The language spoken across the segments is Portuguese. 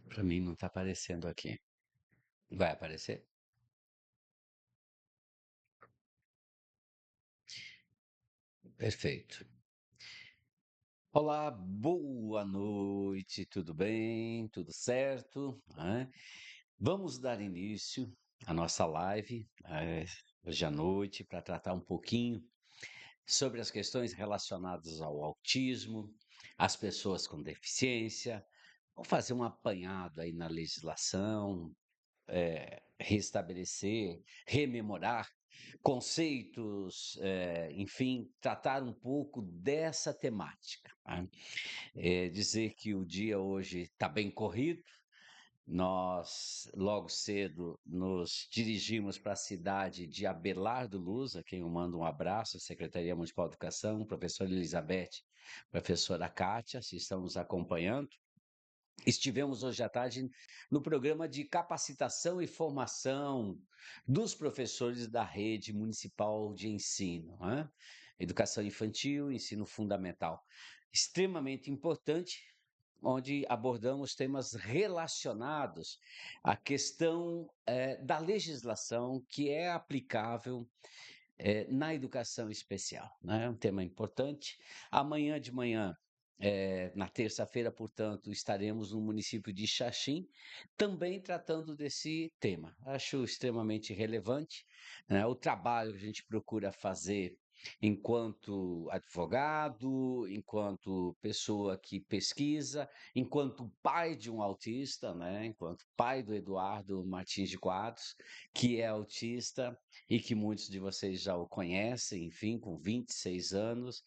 Para mim não está aparecendo aqui. Vai aparecer? Perfeito. Olá, boa noite, tudo bem? Tudo certo? Vamos dar início à nossa live hoje à noite para tratar um pouquinho sobre as questões relacionadas ao autismo, as pessoas com deficiência. Vamos fazer um apanhado aí na legislação, restabelecer, rememorar conceitos, enfim, tratar um pouco dessa temática, né? Dizer que o dia hoje está bem corrido. Nós, logo cedo, nos dirigimos para a cidade de Abelardo Luz, a quem eu mando um abraço, a Secretaria Municipal de Educação, professora Elizabeth, professora Kátia, se estão nos acompanhando. Estivemos hoje à tarde no programa de capacitação e formação dos professores da rede municipal de ensino, né? Educação infantil, ensino fundamental. Extremamente importante, onde abordamos temas relacionados à questão da legislação que é aplicável na educação especial, né? Um tema importante. Amanhã de manhã, na terça-feira, portanto, estaremos no município de Xaxim, também tratando desse tema. Acho extremamente relevante, né, o trabalho que a gente procura fazer enquanto advogado, enquanto pessoa que pesquisa, enquanto pai de um autista, né, enquanto pai do Eduardo Martins de Quadros, que é autista e que muitos de vocês já o conhecem, enfim, com 26 anos.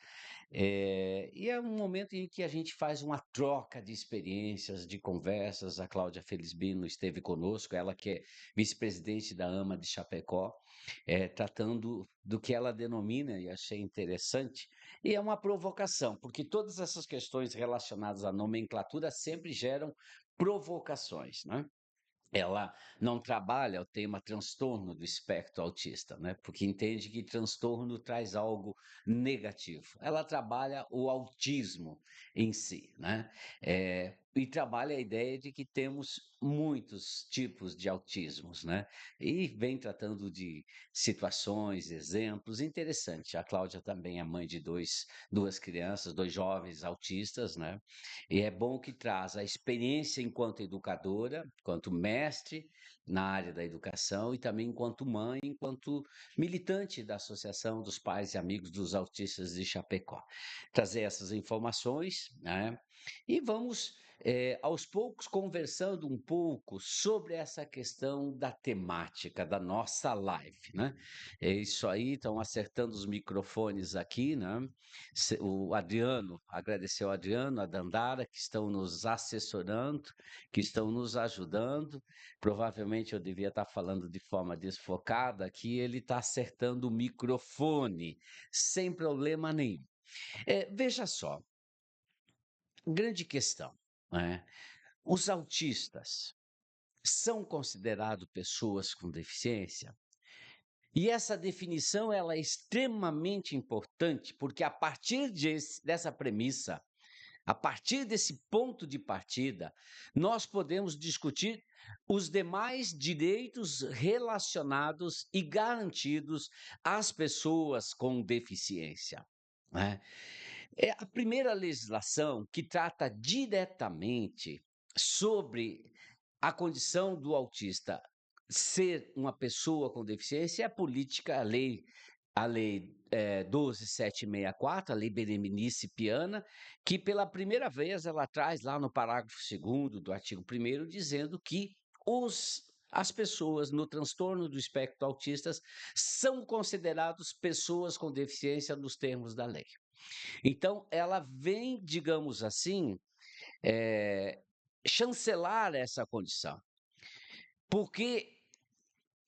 E é um momento em que a gente faz uma troca de experiências, de conversas. A Cláudia Felisbino esteve conosco, ela que é vice-presidente da AMA de Chapecó, tratando do que ela denomina, e achei interessante, e é uma provocação, porque todas essas questões relacionadas à nomenclatura sempre geram provocações, né? Ela não trabalha o tema transtorno do espectro autista, né? Porque entende que transtorno traz algo negativo. Ela trabalha o autismo em si, né? E trabalha a ideia de que temos muitos tipos de autismos, né? E vem tratando de situações, exemplos. Interessante. A Cláudia também é mãe de duas crianças, dois jovens autistas, né? E é bom que traz a experiência enquanto educadora, enquanto mestre na área da educação e também enquanto mãe, enquanto militante da Associação dos Pais e Amigos dos Autistas de Chapecó. Trazer essas informações, né? E vamos, aos poucos, conversando um pouco sobre essa questão da temática da nossa live, né? É isso aí, estão acertando os microfones aqui, né? O Adriano, agradecer ao Adriano, a Dandara, que estão nos assessorando, que estão nos ajudando. Provavelmente eu devia estar falando de forma desfocada aqui, ele está acertando o microfone, sem problema nenhum. Veja só, grande questão, né? Os autistas são considerados pessoas com deficiência? E essa definição ela é extremamente importante, porque a partir dessa premissa, a partir desse ponto de partida, nós podemos discutir os demais direitos relacionados e garantidos às pessoas com deficiência, né? É a primeira legislação que trata diretamente sobre a condição do autista ser uma pessoa com deficiência é a política, a lei 12.764, a lei Berenice Piana, que pela primeira vez ela traz lá no parágrafo 2º do artigo 1º, dizendo que as pessoas no transtorno do espectro autistas são considerados pessoas com deficiência nos termos da lei. Então, ela vem, digamos assim, chancelar essa condição, porque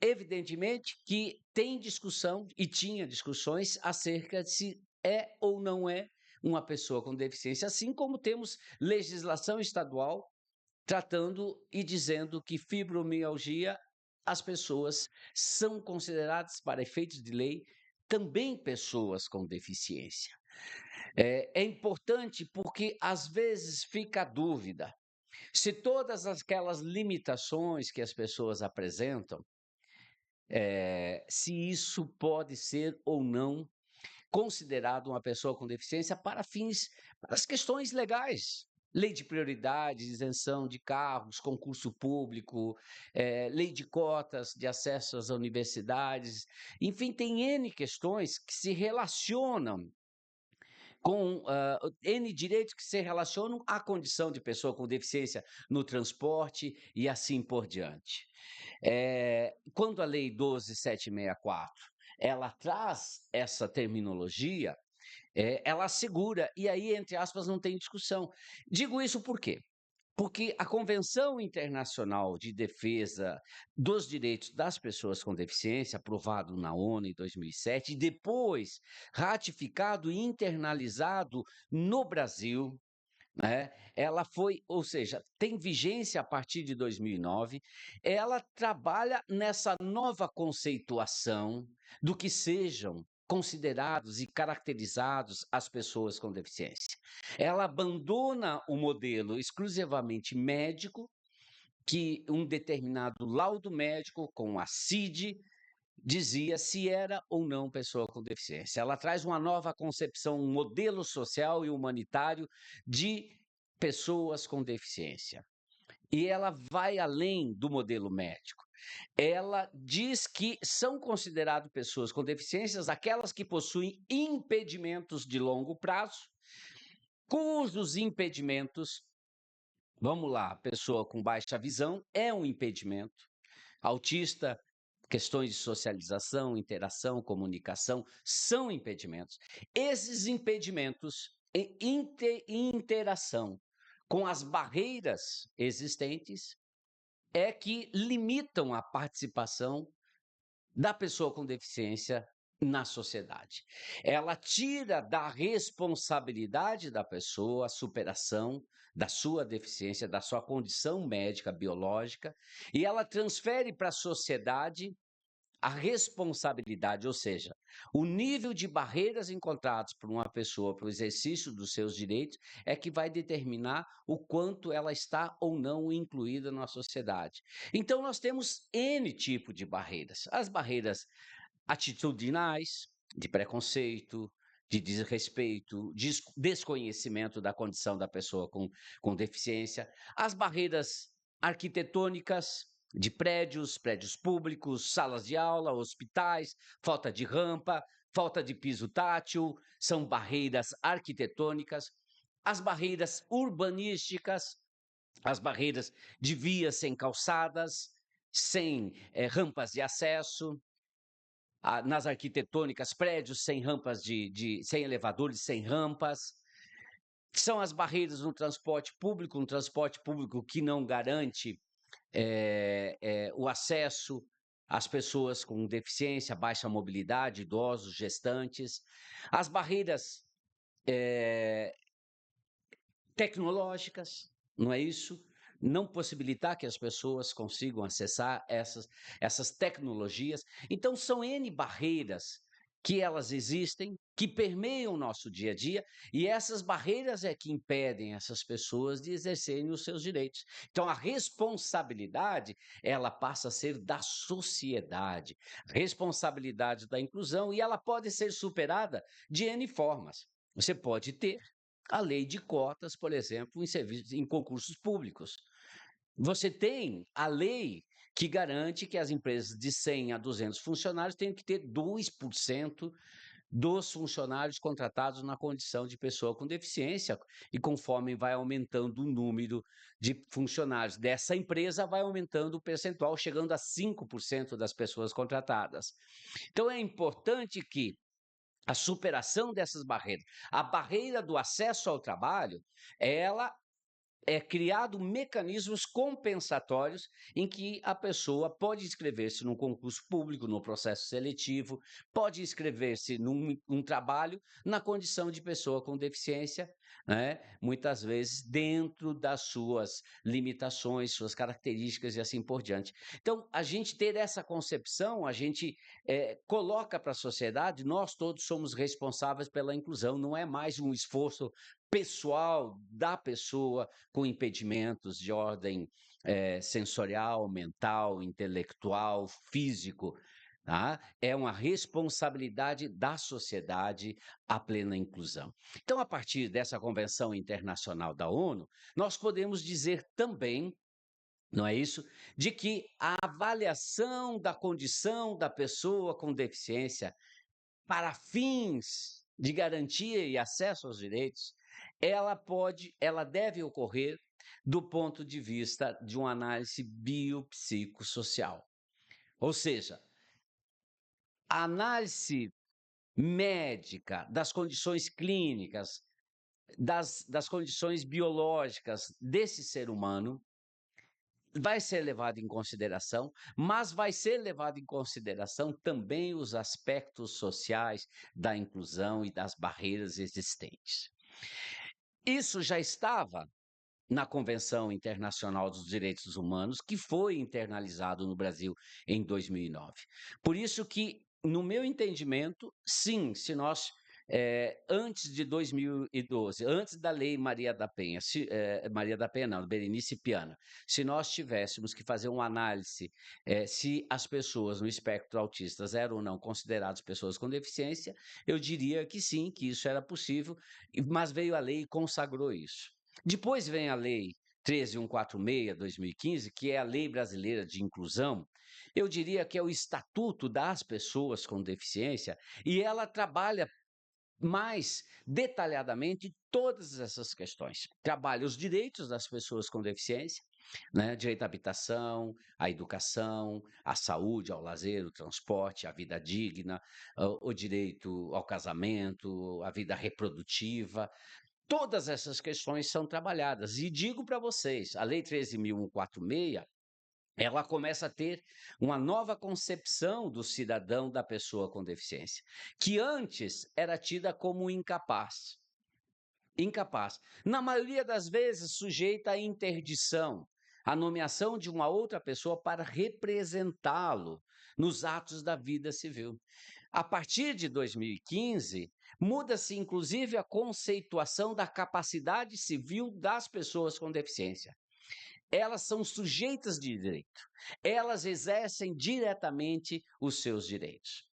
evidentemente que tem discussão e tinha discussões acerca de se é ou não é uma pessoa com deficiência, assim como temos legislação estadual tratando e dizendo que fibromialgia, as pessoas são consideradas, para efeitos de lei, também pessoas com deficiência. É importante porque, às vezes, fica a dúvida se todas aquelas limitações que as pessoas apresentam, se isso pode ser ou não considerado uma pessoa com deficiência para as questões legais. Lei de prioridades, isenção de carros, concurso público, lei de cotas de acesso às universidades, enfim, tem N questões que se relacionam com N direitos que se relacionam à condição de pessoa com deficiência no transporte e assim por diante. Quando a Lei 12.764 ela traz essa terminologia, ela assegura, e aí, entre aspas, não tem discussão. Digo isso por quê? Porque a Convenção Internacional de Defesa dos Direitos das Pessoas com Deficiência, aprovado na ONU em 2007, e depois ratificado e internalizado no Brasil, né? Ela foi, ou seja, tem vigência a partir de 2009. Ela trabalha nessa nova conceituação do que sejam considerados e caracterizados as pessoas com deficiência. Ela abandona o modelo exclusivamente médico, que um determinado laudo médico com a CID dizia se era ou não pessoa com deficiência. Ela traz uma nova concepção, um modelo social e humanitário de pessoas com deficiência. E ela vai além do modelo médico. Ela diz que são consideradas pessoas com deficiências aquelas que possuem impedimentos de longo prazo, cujos impedimentos, vamos lá, pessoa com baixa visão é um impedimento, autista, questões de socialização, interação, comunicação, são impedimentos. Esses impedimentos em interação com as barreiras existentes é que limitam a participação da pessoa com deficiência na sociedade. Ela tira da responsabilidade da pessoa a superação da sua deficiência, da sua condição médica, biológica, e ela transfere para a sociedade a responsabilidade, ou seja, o nível de barreiras encontradas por uma pessoa para o exercício dos seus direitos é que vai determinar o quanto ela está ou não incluída na sociedade. Então, nós temos N tipo de barreiras. As barreiras atitudinais, de preconceito, de desrespeito, desconhecimento da condição da pessoa com deficiência, as barreiras arquitetônicas, de prédios, prédios públicos, salas de aula, hospitais, falta de rampa, falta de piso tátil, são barreiras arquitetônicas, as barreiras urbanísticas, as barreiras de vias sem calçadas, sem rampas de acesso, nas arquitetônicas, prédios sem rampas sem elevadores, sem rampas. São as barreiras no transporte público, um transporte público que não garante o acesso às pessoas com deficiência, baixa mobilidade, idosos, gestantes, as barreiras tecnológicas, não é isso? Não possibilitar que as pessoas consigam acessar essas tecnologias. Então, são N barreiras que elas existem, que permeiam o nosso dia a dia, e essas barreiras é que impedem essas pessoas de exercerem os seus direitos. Então, a responsabilidade, ela passa a ser da sociedade, responsabilidade da inclusão, e ela pode ser superada de N formas. Você pode ter a lei de cotas, por exemplo, em concursos públicos. Você tem a lei que garante que as empresas de 100 a 200 funcionários têm que ter 2% dos funcionários contratados na condição de pessoa com deficiência, e conforme vai aumentando o número de funcionários dessa empresa, vai aumentando o percentual, chegando a 5% das pessoas contratadas. Então, é importante que a superação dessas barreiras, a barreira do acesso ao trabalho, ela é criado mecanismos compensatórios em que a pessoa pode inscrever-se num concurso público, no processo seletivo, pode inscrever-se num trabalho na condição de pessoa com deficiência, né? Muitas vezes dentro das suas limitações, suas características e assim por diante. Então, a gente ter essa concepção, a gente coloca para a sociedade, nós todos somos responsáveis pela inclusão, não é mais um esforço pessoal da pessoa com impedimentos de ordem sensorial, mental, intelectual, físico. Tá? É uma responsabilidade da sociedade a plena inclusão. Então, a partir dessa Convenção Internacional da ONU, nós podemos dizer também, não é isso, de que a avaliação da condição da pessoa com deficiência para fins de garantia e acesso aos direitos, ela deve ocorrer do ponto de vista de uma análise biopsicossocial. Ou seja, a análise médica das condições clínicas, das condições biológicas desse ser humano vai ser levado em consideração, mas vai ser levado em consideração também os aspectos sociais da inclusão e das barreiras existentes. Isso já estava na Convenção Internacional dos Direitos Humanos, que foi internalizado no Brasil em 2009. Por isso que, no meu entendimento, sim, se nós, antes de 2012, antes da Lei Maria da Penha, Maria da Penha não, Berenice Piana, se nós tivéssemos que fazer uma análise se as pessoas no espectro autistas eram ou não consideradas pessoas com deficiência, eu diria que sim, que isso era possível, mas veio a lei e consagrou isso. Depois vem a Lei 13.146/2015, que é a Lei Brasileira de Inclusão. Eu diria que é o Estatuto das Pessoas com Deficiência, e ela trabalha mais detalhadamente todas essas questões. Trabalha os direitos das pessoas com deficiência, né? Direito à habitação, à educação, à saúde, ao lazer, ao transporte, à vida digna, o direito ao casamento, à vida reprodutiva. Todas essas questões são trabalhadas. E digo para vocês, a Lei 13.146, ela começa a ter uma nova concepção do cidadão, da pessoa com deficiência, que antes era tida como incapaz. Incapaz. Na maioria das vezes, sujeita à interdição, à nomeação de uma outra pessoa para representá-lo nos atos da vida civil. A partir de 2015, muda-se inclusive a conceituação da capacidade civil das pessoas com deficiência. Elas são sujeitas de direito, elas exercem diretamente os seus direitos.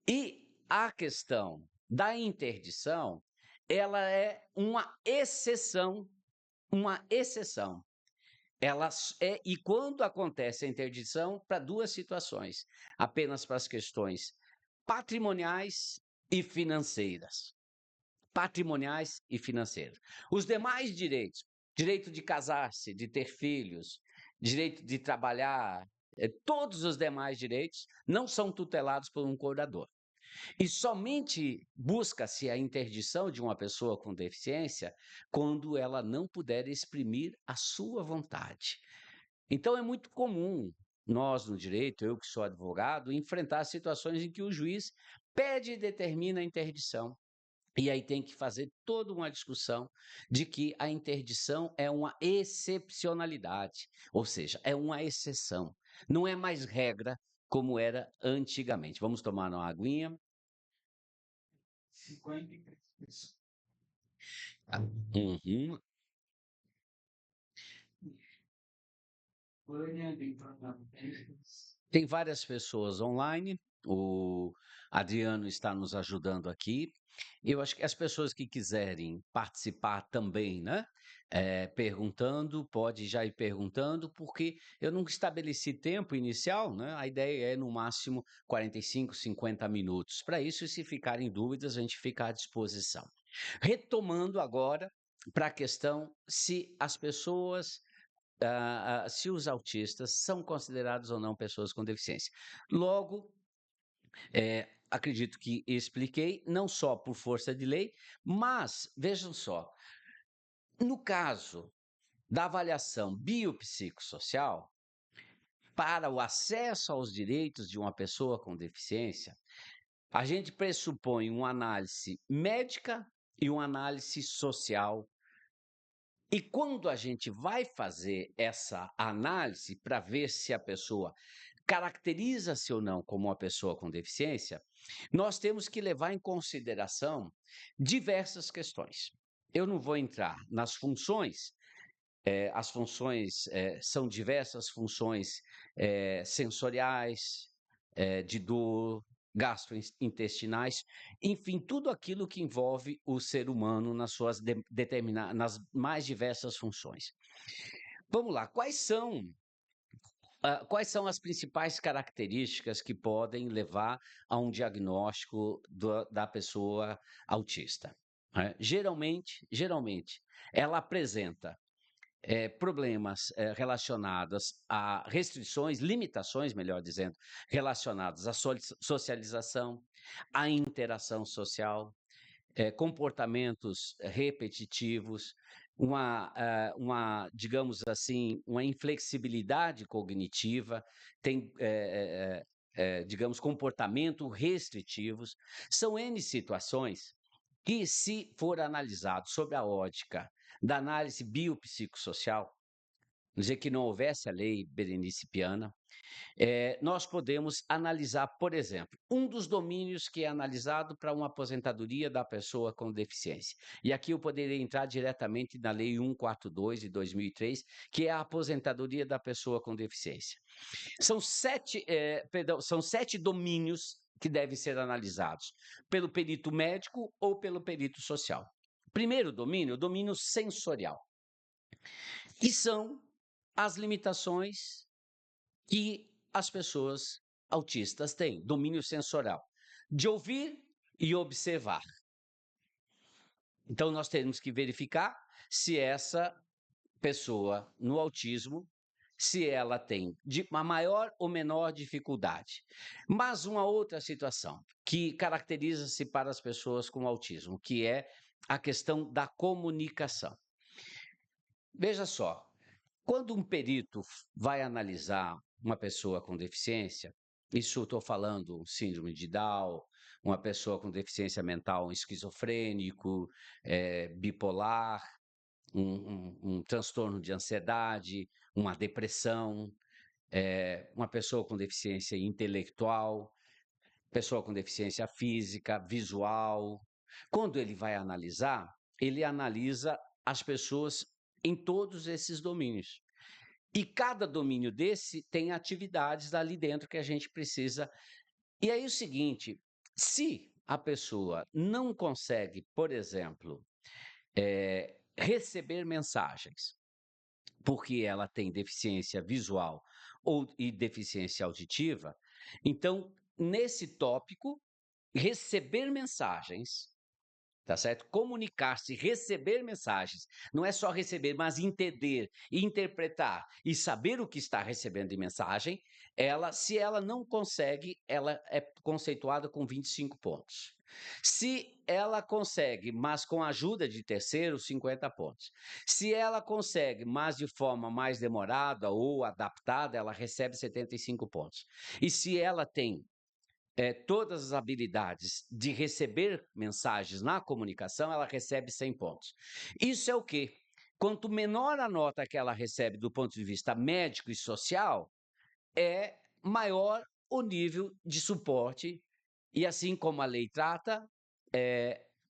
E a questão da interdição, ela é uma exceção, uma exceção. E quando acontece a interdição, para duas situações, apenas para as questões patrimoniais e financeiras. Patrimoniais e financeiras. Os demais direitos, direito de casar-se, de ter filhos, direito de trabalhar, todos os demais direitos não são tutelados por um curador. E somente busca-se a interdição de uma pessoa com deficiência quando ela não puder exprimir a sua vontade. Então, é muito comum nós, no direito, eu que sou advogado, enfrentar situações em que o juiz pede e determina a interdição. E aí tem que fazer toda uma discussão de que a interdição é uma excepcionalidade, ou seja, é uma exceção. Não é mais regra como era antigamente. Vamos tomar uma aguinha. 53. Uhum. Tem várias pessoas online, o Adriano está nos ajudando aqui. Eu acho que as pessoas que quiserem participar também, né, perguntando, pode já ir perguntando, porque eu não estabeleci tempo inicial, né, a ideia é no máximo 45, 50 minutos. Para isso, se ficarem dúvidas, a gente fica à disposição. Retomando agora para a questão se as pessoas se os autistas são considerados ou não pessoas com deficiência. Logo, acredito que expliquei, não só por força de lei, mas vejam só, no caso da avaliação biopsicossocial para o acesso aos direitos de uma pessoa com deficiência, a gente pressupõe uma análise médica e uma análise social. E quando a gente vai fazer essa análise para ver se a pessoa caracteriza-se ou não como uma pessoa com deficiência, nós temos que levar em consideração diversas questões. Eu não vou entrar nas funções, as funções são diversas funções sensoriais, de dor, gastrointestinais, enfim, tudo aquilo que envolve o ser humano nas suas nas mais diversas funções. Vamos lá, quais são as principais características que podem levar a um diagnóstico da pessoa autista? Né? Geralmente, ela apresenta problemas relacionados a restrições, limitações, melhor dizendo, relacionadas à socialização, à interação social, comportamentos repetitivos, digamos assim, uma inflexibilidade cognitiva, tem, digamos, comportamento restritivos. São N situações que, se for analisado sob a ótica da análise biopsicossocial, dizer que não houvesse a lei berenicipiana, nós podemos analisar, por exemplo, um dos domínios que é analisado para uma aposentadoria da pessoa com deficiência. E aqui eu poderia entrar diretamente na Lei 142 de 2003, que é a aposentadoria da pessoa com deficiência. São 7 domínios que devem ser analisados pelo perito médico ou pelo perito social. Primeiro domínio, o domínio sensorial, que são as limitações que as pessoas autistas têm, domínio sensorial, de ouvir e observar. Então, nós temos que verificar se essa pessoa no autismo, se ela tem uma maior ou menor dificuldade. Mas uma outra situação que caracteriza-se para as pessoas com autismo, que é a questão da comunicação. Veja só, quando um perito vai analisar uma pessoa com deficiência, isso estou falando síndrome de Down, uma pessoa com deficiência mental, um esquizofrênico, bipolar, um transtorno de ansiedade, uma depressão, uma pessoa com deficiência intelectual, pessoa com deficiência física, visual. Quando ele vai analisar, ele analisa as pessoas em todos esses domínios. E cada domínio desse tem atividades ali dentro que a gente precisa. E aí o seguinte, se a pessoa não consegue, por exemplo, receber mensagens, porque ela tem deficiência visual e deficiência auditiva, então, nesse tópico, receber mensagens, tá certo? Comunicar-se, receber mensagens, não é só receber, mas entender, interpretar e saber o que está recebendo de mensagem, se ela não consegue, ela é conceituada com 25 pontos. Se ela consegue, mas com a ajuda de terceiros, 50 pontos. Se ela consegue, mas de forma mais demorada ou adaptada, ela recebe 75 pontos. E se ela tem todas as habilidades de receber mensagens na comunicação, ela recebe 100 pontos. Isso é o quê? Quanto menor a nota que ela recebe do ponto de vista médico e social, maior o nível de suporte. E assim como a lei trata,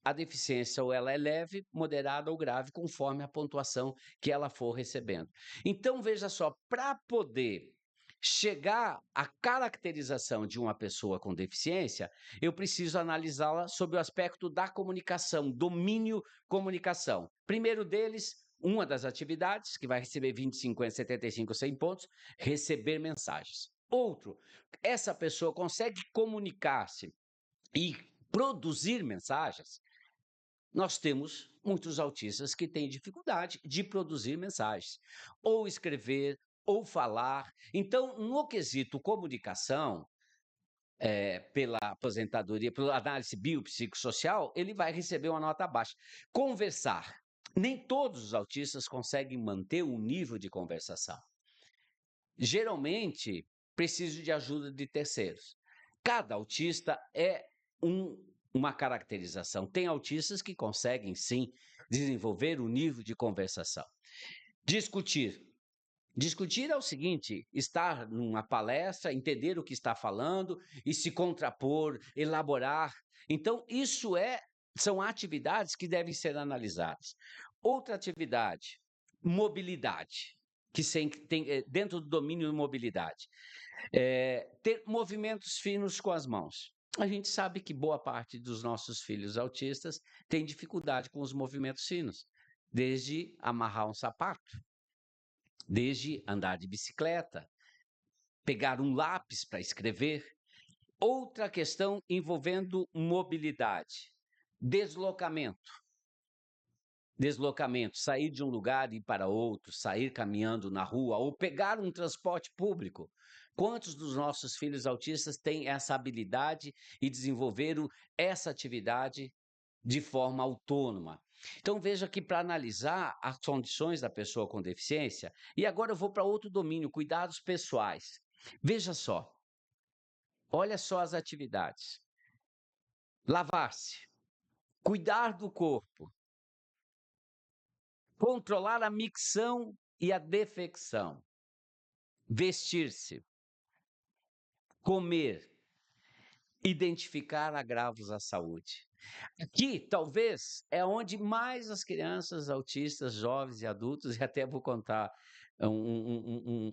a deficiência ou ela é leve, moderada ou grave, conforme a pontuação que ela for recebendo. Então, veja só, para poder chegar à caracterização de uma pessoa com deficiência, eu preciso analisá-la sob o aspecto da comunicação, domínio comunicação. Primeiro deles, uma das atividades, que vai receber 20, 50, 75, 100 pontos, receber mensagens. Outro, essa pessoa consegue comunicar-se e produzir mensagens. Nós temos muitos autistas que têm dificuldade de produzir mensagens, ou escrever, ou falar. Então, no quesito comunicação, pela aposentadoria, pela análise biopsicossocial, ele vai receber uma nota baixa. Conversar, nem todos os autistas conseguem manter um nível de conversação. Geralmente, precisam de ajuda de terceiros. Cada autista é uma caracterização. Tem autistas que conseguem, sim, desenvolver um nível de conversação. Discutir. Discutir é o seguinte: estar numa palestra, entender o que está falando e se contrapor, elaborar. Então, são atividades que devem ser analisadas. Outra atividade, mobilidade, que tem dentro do domínio de mobilidade. Ter movimentos finos com as mãos. A gente sabe que boa parte dos nossos filhos autistas tem dificuldade com os movimentos finos, desde amarrar um sapato, desde andar de bicicleta, pegar um lápis para escrever. Outra questão envolvendo mobilidade, deslocamento. Deslocamento, sair de um lugar e ir para outro, sair caminhando na rua ou pegar um transporte público. Quantos dos nossos filhos autistas têm essa habilidade e desenvolveram essa atividade de forma autônoma? Então, veja que para analisar as condições da pessoa com deficiência, e agora eu vou para outro domínio, cuidados pessoais. Veja só, olha só as atividades. Lavar-se, cuidar do corpo, controlar a micção e a defecção, vestir-se, comer, identificar agravos à saúde. Aqui, talvez, é onde mais as crianças autistas, jovens e adultos, e até vou contar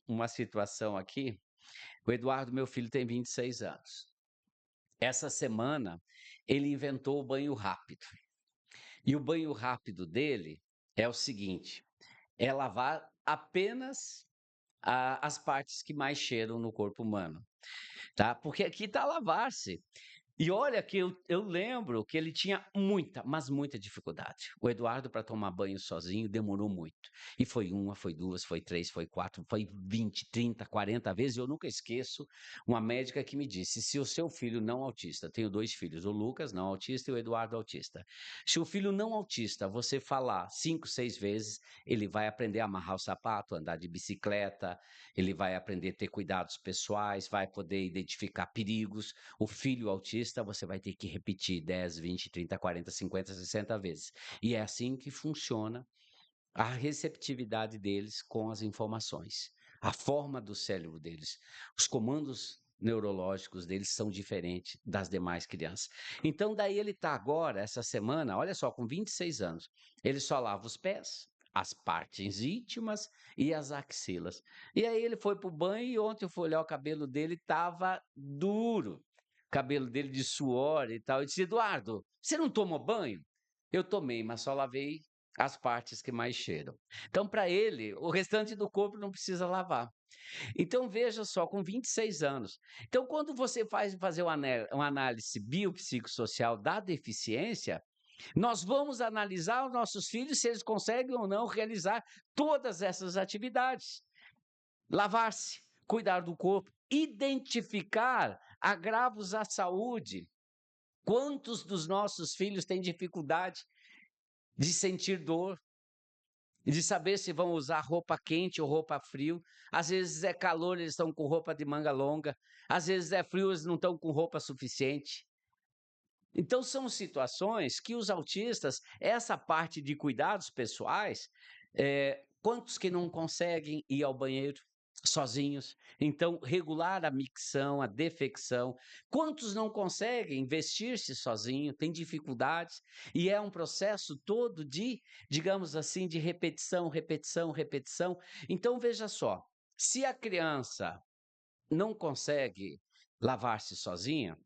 uma situação aqui. O Eduardo, meu filho, tem 26 anos. Essa semana, ele inventou o banho rápido. E o banho rápido dele é o seguinte: é lavar apenas as partes que mais cheiram no corpo humano, tá? Porque aqui está lavar-se. E olha que eu lembro que ele tinha muita, mas muita dificuldade. O Eduardo, para tomar banho sozinho, demorou muito. E foi uma, foi duas, foi três, foi quatro, foi 20, 30, 40 vezes. Eu nunca esqueço uma médica que me disse: se o seu filho não autista, tenho 2 filhos, o Lucas não autista e o Eduardo autista. Se o filho não autista, você falar 5, 6 vezes, ele vai aprender a amarrar o sapato, andar de bicicleta, ele vai aprender a ter cuidados pessoais, vai poder identificar perigos. O filho autista, você vai ter que repetir 10, 20, 30, 40, 50, 60 vezes. E é assim que funciona a receptividade deles com as informações, a forma do cérebro deles. Os comandos neurológicos deles são diferentes das demais crianças. Então, daí ele está agora, essa semana, olha só, com 26 anos, ele só lava os pés, as partes íntimas e as axilas. E aí ele foi para o banho e ontem eu fui olhar o cabelo dele, estava duro. Cabelo dele de suor e tal. Eu disse: Eduardo, você não tomou banho? Eu tomei, mas só lavei as partes que mais cheiram. Então, para ele, o restante do corpo não precisa lavar. Então, veja só, com 26 anos. Então, quando você fazer uma análise biopsicossocial da deficiência, nós vamos analisar os nossos filhos se eles conseguem ou não realizar todas essas atividades. Lavar-se, cuidar do corpo, identificar agravos à saúde. Quantos dos nossos filhos têm dificuldade de sentir dor, de saber se vão usar roupa quente ou roupa frio? Às vezes é calor, eles estão com roupa de manga longa. Às vezes é frio, eles não estão com roupa suficiente. Então, são situações que os autistas, essa parte de cuidados pessoais, quantos que não conseguem ir ao banheiro sozinhos? Então, regular a micção, a defecção. Quantos não conseguem vestir-se sozinho, têm dificuldades? E é um processo todo de, digamos assim, de repetição, repetição, repetição. Então, veja só, se a criança não consegue lavar-se sozinha,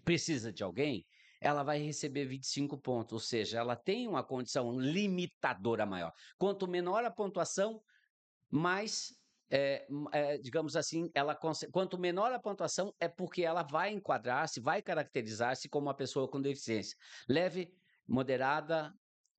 precisa de alguém, ela vai receber 25 pontos, ou seja, ela tem uma condição limitadora maior. Quanto menor a pontuação, mais, digamos assim, quanto menor a pontuação, é porque ela vai enquadrar-se, vai caracterizar-se como uma pessoa com deficiência. Leve, moderada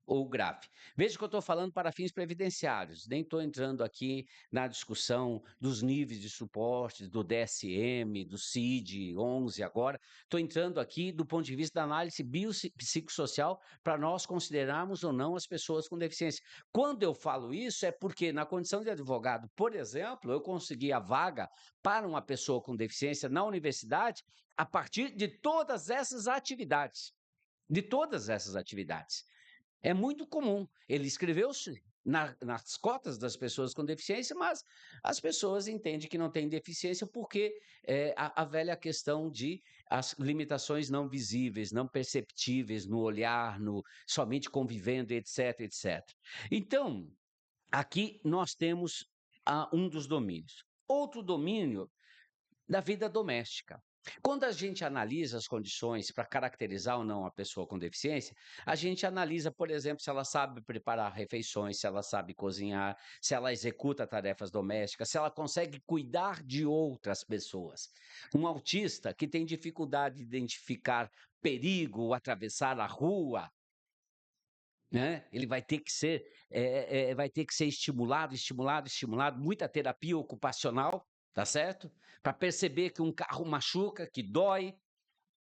ou grave. Veja que eu estou falando para fins previdenciários, nem estou entrando aqui na discussão dos níveis de suporte, do DSM, do CID-11 agora, estou entrando aqui do ponto de vista da análise biopsicossocial para nós considerarmos ou não as pessoas com deficiência. Quando eu falo isso é porque na condição de advogado, por exemplo, eu consegui a vaga para uma pessoa com deficiência na universidade a partir de todas essas atividades. De todas essas atividades. É muito comum. Ele inscreveu-se nas cotas das pessoas com deficiência, mas as pessoas entendem que não têm deficiência porque a velha questão de as limitações não visíveis, não perceptíveis no olhar, no somente convivendo, etc, etc. Então, aqui nós temos um dos domínios. Outro domínio da vida doméstica. Quando a gente analisa as condições para caracterizar ou não a pessoa com deficiência, a gente analisa, por exemplo, se ela sabe preparar refeições, se ela sabe cozinhar, se ela executa tarefas domésticas, se ela consegue cuidar de outras pessoas. Um autista que tem dificuldade de identificar perigo, atravessar a rua, né? Ele vai ter que ser estimulado, estimulado, estimulado, muita terapia ocupacional, tá certo? Para perceber que um carro machuca, que dói,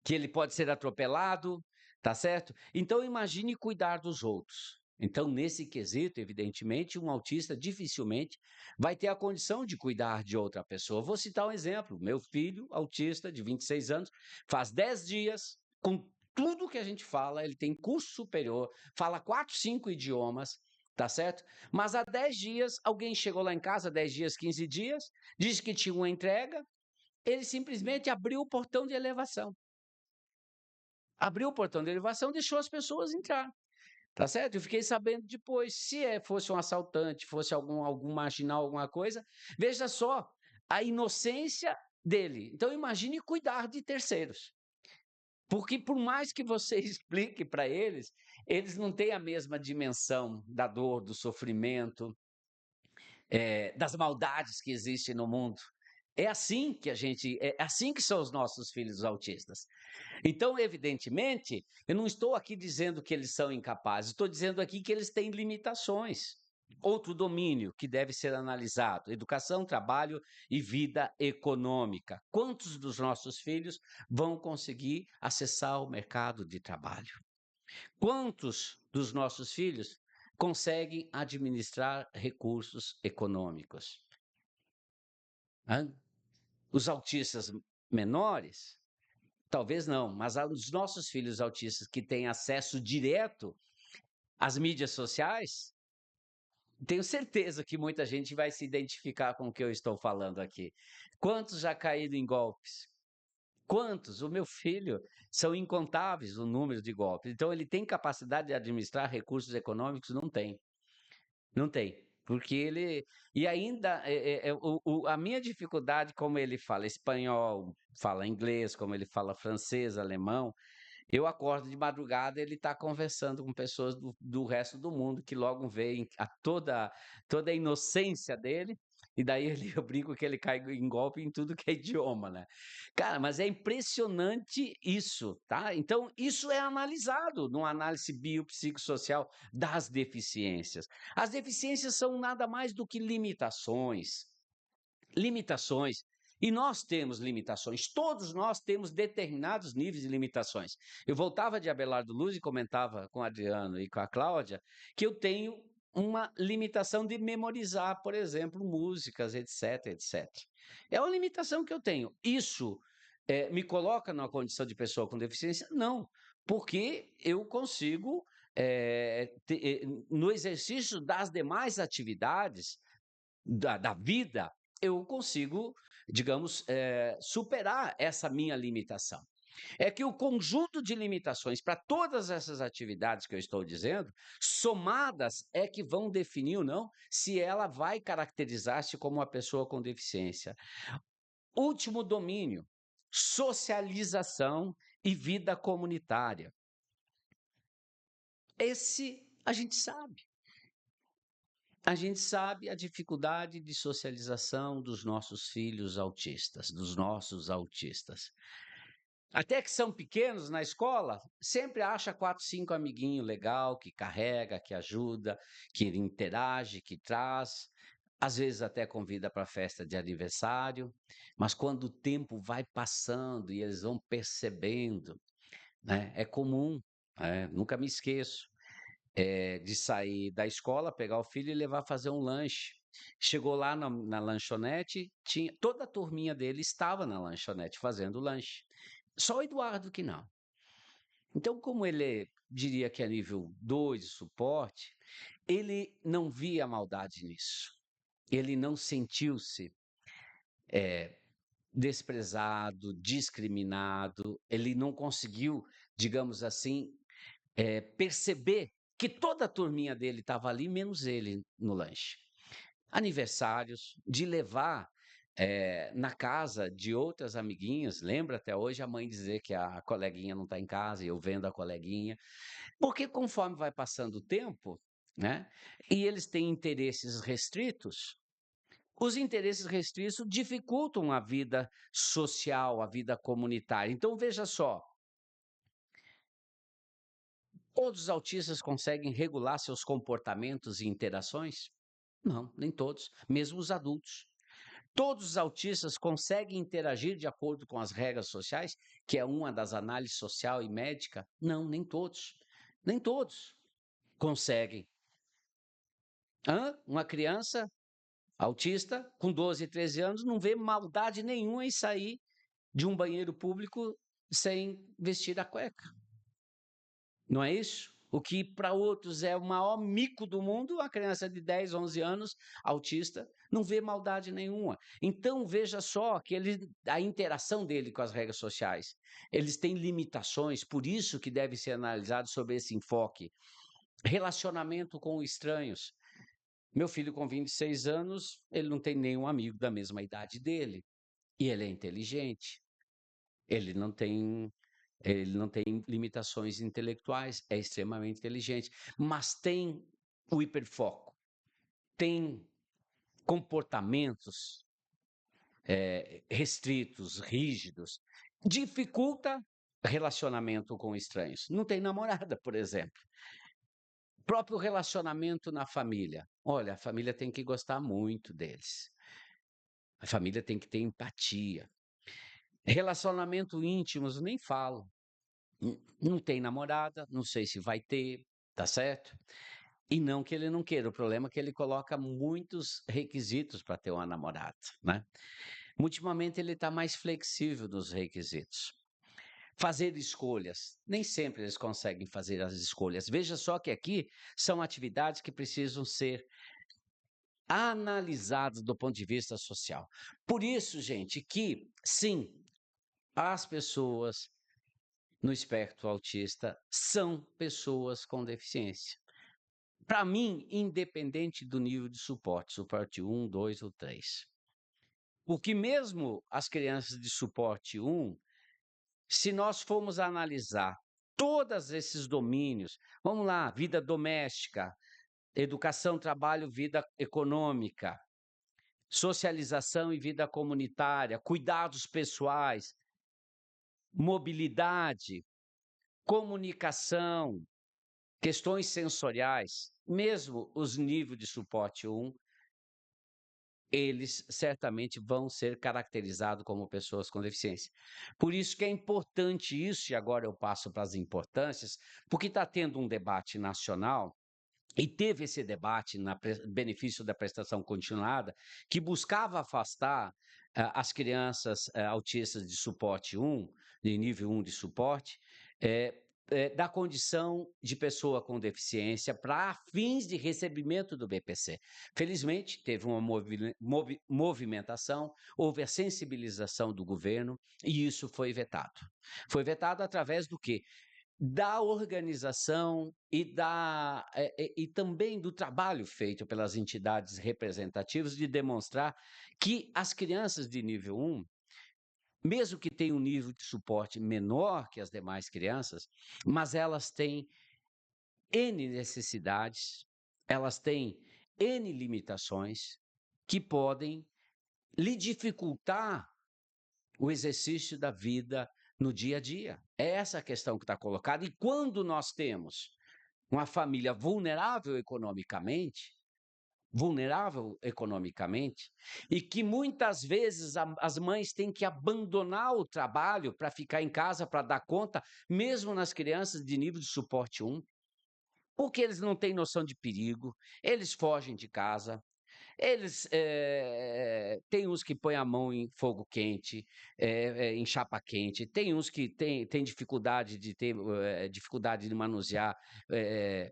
que ele pode ser atropelado, tá certo? Então imagine cuidar dos outros. Então, nesse quesito, evidentemente, um autista dificilmente vai ter a condição de cuidar de outra pessoa. Vou citar um exemplo: meu filho, autista, de 26 anos, faz 10 dias, com tudo que a gente fala, ele tem curso superior, fala 4, 5 idiomas, tá certo? Mas há 10 dias, alguém chegou lá em casa, 10 dias, 15 dias, disse que tinha uma entrega, ele simplesmente abriu o portão de elevação. Abriu o portão de elevação, deixou as pessoas entrar, tá certo? Eu fiquei sabendo depois, se fosse um assaltante, fosse algum marginal, alguma coisa, veja só a inocência dele. Então imagine cuidar de terceiros. Porque por mais que você explique para eles não têm a mesma dimensão da dor, do sofrimento, das maldades que existem no mundo. É assim que são os nossos filhos autistas. Então, evidentemente, eu não estou aqui dizendo que eles são incapazes, estou dizendo aqui que eles têm limitações. Outro domínio que deve ser analisado: educação, trabalho e vida econômica. Quantos dos nossos filhos vão conseguir acessar o mercado de trabalho? Quantos dos nossos filhos conseguem administrar recursos econômicos? Hã? Os autistas menores? Talvez não, mas os nossos filhos autistas que têm acesso direto às mídias sociais, tenho certeza que muita gente vai se identificar com o que eu estou falando aqui. Quantos já caíram em golpes? Quantos? O meu filho, são incontáveis o número de golpes. Então, ele tem capacidade de administrar recursos econômicos? Não tem. Não tem. Porque ele. E ainda, a minha dificuldade, como ele fala espanhol, fala inglês, como ele fala francês, alemão, eu acordo de madrugada, ele está conversando com pessoas do resto do mundo que logo veem toda a inocência dele, e daí ele, eu brinco que ele cai em golpe em tudo que é idioma, né? Cara, mas é impressionante isso, tá? Então, isso é analisado numa análise biopsicossocial das deficiências. As deficiências são nada mais do que limitações. Limitações. E nós temos limitações, todos nós temos determinados níveis de limitações. Eu voltava de Abelardo Luz e comentava com o Adriano e com a Cláudia que eu tenho uma limitação de memorizar, por exemplo, músicas, etc, etc. É uma limitação que eu tenho. Isso me coloca numa condição de pessoa com deficiência? Não, porque eu consigo, no exercício das demais atividades, da vida, eu consigo, digamos, superar essa minha limitação. É que o conjunto de limitações para todas essas atividades que eu estou dizendo, somadas, é que vão definir ou não se ela vai caracterizar-se como uma pessoa com deficiência. Último domínio: socialização e vida comunitária. Esse a gente sabe. A gente sabe a dificuldade de socialização dos nossos filhos autistas, dos nossos autistas. Até que são pequenos na escola, sempre acha 4, 5 amiguinho legal, que carrega, que ajuda, que interage, que traz, às vezes até convida para festa de aniversário, mas quando o tempo vai passando e eles vão percebendo, né, é comum, nunca me esqueço, de sair da escola, pegar o filho e levar fazer um lanche. Chegou lá na lanchonete, tinha toda a turminha dele estava na lanchonete fazendo lanche. Só o Eduardo que não. Então, como ele diria que é nível 2 de suporte, ele não via maldade nisso. Ele não sentiu-se desprezado, discriminado, ele não conseguiu, digamos assim, perceber que toda a turminha dele estava ali, menos ele no lanche. Aniversários, de levar na casa de outras amiguinhas, lembra até hoje a mãe dizer que a coleguinha não está em casa e eu vendo a coleguinha, porque conforme vai passando o tempo, né, e eles têm interesses restritos, os interesses restritos dificultam a vida social, a vida comunitária. Então, veja só, todos os autistas conseguem regular seus comportamentos e interações? Não, nem todos, mesmo os adultos. Todos os autistas conseguem interagir de acordo com as regras sociais, que é uma das análises social e médica? Não, nem todos. Nem todos conseguem. Uma criança autista com 12, 13 anos não vê maldade nenhuma em sair de um banheiro público sem vestir a cueca. Não é isso? O que para outros é o maior mico do mundo, a criança de 10, 11 anos, autista, não vê maldade nenhuma. Então, veja só que a interação dele com as regras sociais, eles têm limitações, por isso que deve ser analisado sobre esse enfoque. Relacionamento com estranhos. Meu filho com 26 anos, ele não tem nenhum amigo da mesma idade dele. E ele é inteligente. Ele não tem ele não tem limitações intelectuais, é extremamente inteligente, mas tem o hiperfoco, tem comportamentos restritos, rígidos, dificulta relacionamento com estranhos. Não tem namorada, por exemplo. Próprio relacionamento na família. Olha, a família tem que gostar muito deles. A família tem que ter empatia. Relacionamento íntimos, nem falo. Não tem namorada, não sei se vai ter, tá certo? E não que ele não queira, o problema é que ele coloca muitos requisitos para ter uma namorada, né? Ultimamente ele está mais flexível nos requisitos. Fazer escolhas, nem sempre eles conseguem fazer as escolhas. Veja só que aqui são atividades que precisam ser analisadas do ponto de vista social. Por isso, gente, que sim, as pessoas no espectro autista são pessoas com deficiência. Para mim, independente do nível de suporte, suporte 1, 2 ou 3. O que mesmo as crianças de suporte 1, se nós formos analisar todos esses domínios, vamos lá, vida doméstica, educação, trabalho, vida econômica, socialização e vida comunitária, cuidados pessoais, mobilidade, comunicação, questões sensoriais, mesmo os níveis de suporte 1, eles certamente vão ser caracterizados como pessoas com deficiência. Por isso que é importante isso, e agora eu passo para as importâncias, porque está tendo um debate nacional, e teve esse debate na benefício da prestação continuada, que buscava afastar as crianças autistas de suporte 1, de nível 1 de suporte, da condição de pessoa com deficiência para fins de recebimento do BPC. Felizmente, teve uma movimentação, houve a sensibilização do governo e isso foi vetado. Foi vetado através do quê? Da organização e também do trabalho feito pelas entidades representativas de demonstrar que as crianças de nível 1, mesmo que tenham um nível de suporte menor que as demais crianças, mas elas têm N necessidades, elas têm N limitações que podem lhe dificultar o exercício da vida no dia a dia. É essa a questão que está colocada. E quando nós temos uma família vulnerável economicamente, e que muitas vezes as mães têm que abandonar o trabalho para ficar em casa para dar conta, mesmo nas crianças de nível de suporte 1, porque eles não têm noção de perigo, eles fogem de casa, eles tem uns que põem a mão em fogo quente, em chapa quente, tem uns que têm dificuldade de manusear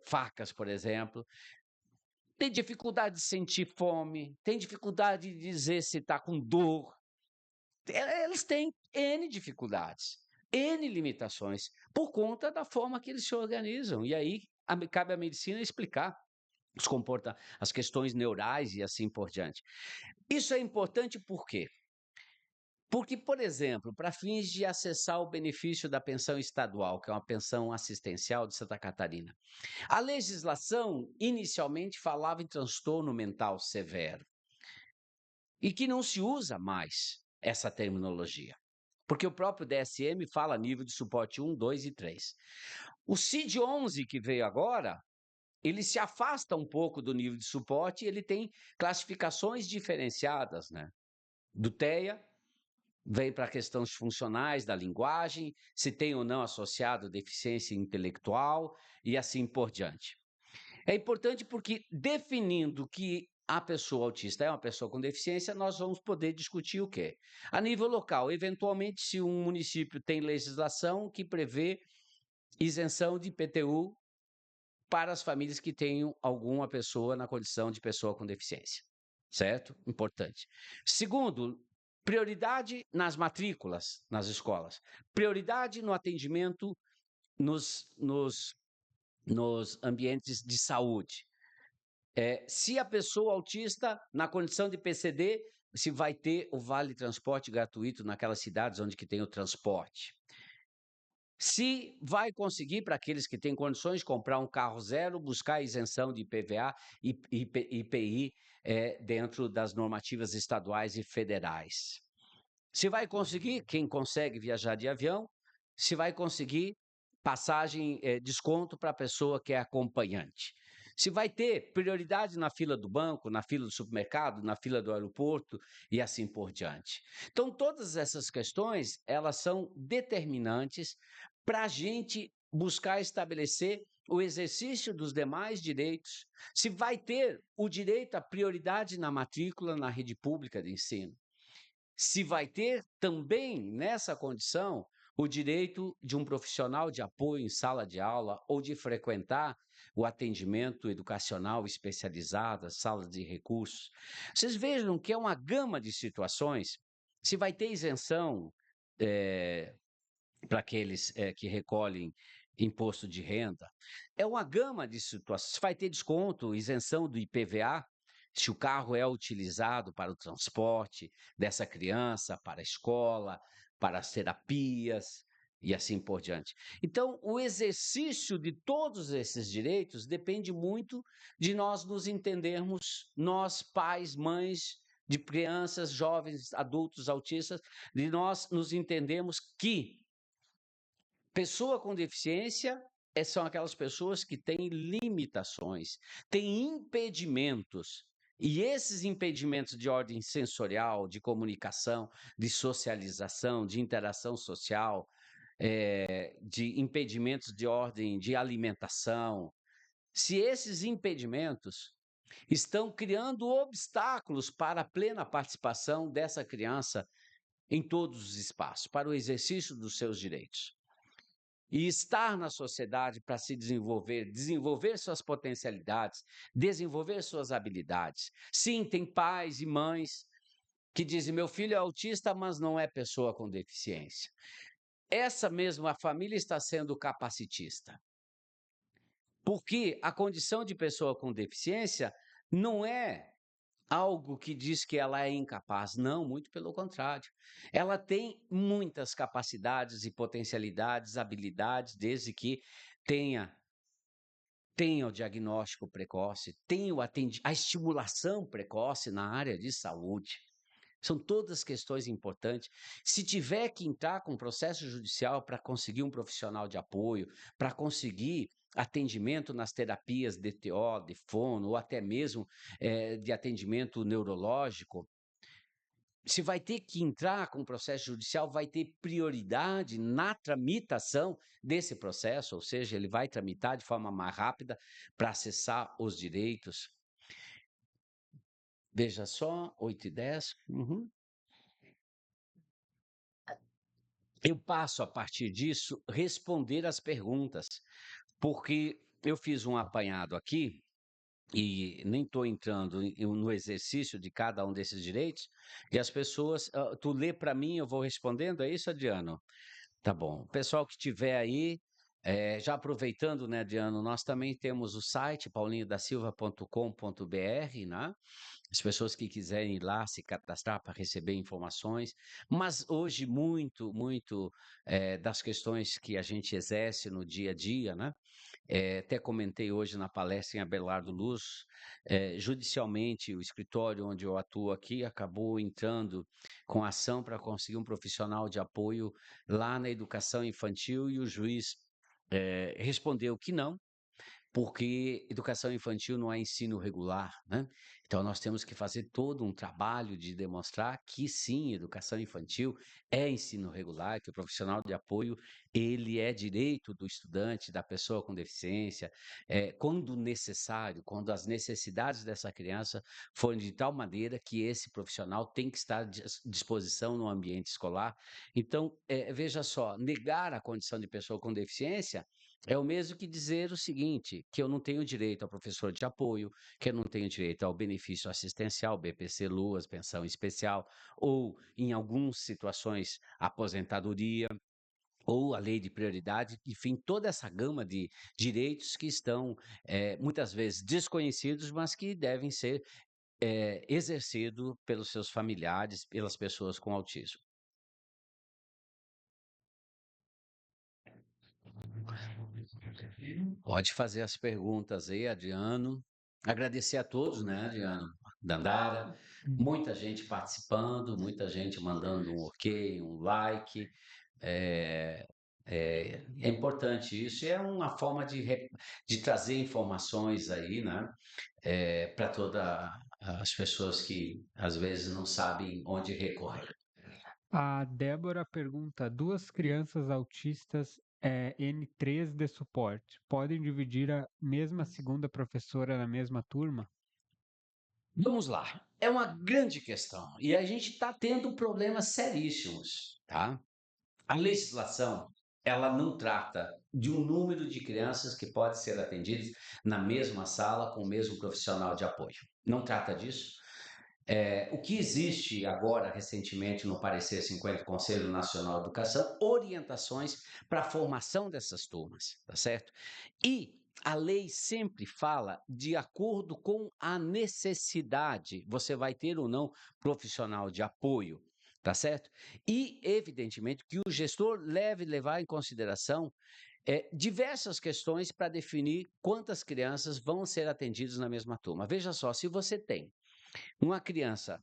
facas, por exemplo, tem dificuldade de sentir fome, tem dificuldade de dizer se está com dor. Eles têm N dificuldades, N limitações, por conta da forma que eles se organizam. E aí cabe à medicina explicar as questões neurais e assim por diante. Isso é importante por quê? Porque, por exemplo, para fins de acessar o benefício da pensão estadual, que é uma pensão assistencial de Santa Catarina, a legislação inicialmente falava em transtorno mental severo e que não se usa mais essa terminologia, porque o próprio DSM fala nível de suporte 1, 2 e 3. O CID-11 que veio agora, ele se afasta um pouco do nível de suporte e ele tem classificações diferenciadas, né? Do TEA, vem para questões funcionais da linguagem, se tem ou não associado deficiência intelectual e assim por diante. É importante porque, definindo que a pessoa autista é uma pessoa com deficiência, nós vamos poder discutir o quê? A nível local, eventualmente, se um município tem legislação que prevê isenção de IPTU para as famílias que tenham alguma pessoa na condição de pessoa com deficiência. Certo? Importante. Segundo, prioridade nas matrículas nas escolas. Prioridade no atendimento nos ambientes de saúde. Se a pessoa autista, na condição de PCD, se vai ter o vale transporte gratuito naquelas cidades onde que tem o transporte. Se vai conseguir, para aqueles que têm condições, comprar um carro zero, buscar a isenção de IPVA e IPI dentro das normativas estaduais e federais. Se vai conseguir, quem consegue viajar de avião, se vai conseguir passagem, desconto para a pessoa que é acompanhante. Se vai ter prioridade na fila do banco, na fila do supermercado, na fila do aeroporto e assim por diante. Então, todas essas questões, elas são determinantes para a gente buscar estabelecer o exercício dos demais direitos, se vai ter o direito à prioridade na matrícula na rede pública de ensino, se vai ter também, nessa condição, o direito de um profissional de apoio em sala de aula ou de frequentar o atendimento educacional especializado, sala de recursos. Vocês vejam que é uma gama de situações, se vai ter isenção para aqueles que recolhem imposto de renda. É uma gama de situações. Se vai ter desconto, isenção do IPVA, se o carro é utilizado para o transporte dessa criança, para a escola, para as terapias e assim por diante. Então, o exercício de todos esses direitos depende muito de nós nos entendermos, nós, pais, mães, de crianças, jovens, adultos, autistas, de nós nos entendermos que pessoa com deficiência são aquelas pessoas que têm limitações, têm impedimentos. E esses impedimentos de ordem sensorial, de comunicação, de socialização, de interação social, de impedimentos de ordem de alimentação, se esses impedimentos estão criando obstáculos para a plena participação dessa criança em todos os espaços, para o exercício dos seus direitos e estar na sociedade para se desenvolver, desenvolver suas potencialidades, desenvolver suas habilidades. Sim, tem pais e mães que dizem: meu filho é autista, mas não é pessoa com deficiência. Essa mesma família está sendo capacitista. Porque a condição de pessoa com deficiência não é algo que diz que ela é incapaz. Não, muito pelo contrário. Ela tem muitas capacidades e potencialidades, habilidades, desde que tenha o diagnóstico precoce, tenha a estimulação precoce na área de saúde, São todas questões importantes. Se tiver que entrar com processo judicial para conseguir um profissional de apoio, para conseguir atendimento nas terapias DTO, de fono, ou até mesmo de atendimento neurológico, se vai ter que entrar com o processo judicial, vai ter prioridade na tramitação desse processo, ou seja, ele vai tramitar de forma mais rápida para acessar os direitos. Veja só, 8h10. Eu passo, a partir disso, responder as perguntas, porque eu fiz um apanhado aqui e nem estou entrando no exercício de cada um desses direitos, e as pessoas, tu lê para mim, eu vou respondendo, é isso, Adriano? Tá bom. O pessoal que tiver aí, já aproveitando, né, Adriano, nós também temos o site paulinhodasilva.com.br, né? As pessoas que quiserem ir lá se cadastrar para receber informações, mas hoje muito das questões que a gente exerce no dia a dia, né? Até comentei hoje na palestra em Abelardo Luz, judicialmente o escritório onde eu atuo aqui acabou entrando com ação para conseguir um profissional de apoio lá na educação infantil e o juiz respondeu que não, porque educação infantil não é ensino regular, né? Então nós temos que fazer todo um trabalho de demonstrar que sim, educação infantil é ensino regular, que o profissional de apoio ele é direito do estudante, da pessoa com deficiência, quando necessário, quando as necessidades dessa criança forem de tal maneira que esse profissional tem que estar à disposição no ambiente escolar. Então, veja só, negar a condição de pessoa com deficiência é o mesmo que dizer o seguinte, que eu não tenho direito ao professor de apoio, que eu não tenho direito ao benefício assistencial, BPC, LUAS, pensão especial, ou, em algumas situações, aposentadoria, ou a lei de prioridade, enfim, toda essa gama de direitos que estão, muitas vezes, desconhecidos, mas que devem ser exercidos pelos seus familiares, pelas pessoas com autismo. Pode fazer as perguntas aí, Adriano. Agradecer a todos, né, Adriano? Dandara, muita gente participando, muita gente mandando um ok, um like. É importante isso, e é uma forma de trazer informações aí, né, para todas as pessoas que às vezes não sabem onde recorrer. A Débora pergunta: duas crianças autistas N3 de suporte podem dividir a mesma segunda professora na mesma turma? Vamos lá, é uma grande questão e a gente está tendo problemas seríssimos, tá? A legislação, ela não trata de um número de crianças que pode ser atendidas na mesma sala com o mesmo profissional de apoio. Não trata disso. O que existe agora, recentemente, no parecer 50 do Conselho Nacional de Educação, orientações para a formação dessas turmas, tá certo? E a lei sempre fala de acordo com a necessidade, você vai ter ou não profissional de apoio, tá certo? E, evidentemente, que o gestor levar em consideração diversas questões para definir quantas crianças vão ser atendidas na mesma turma. Veja só, se você tem uma criança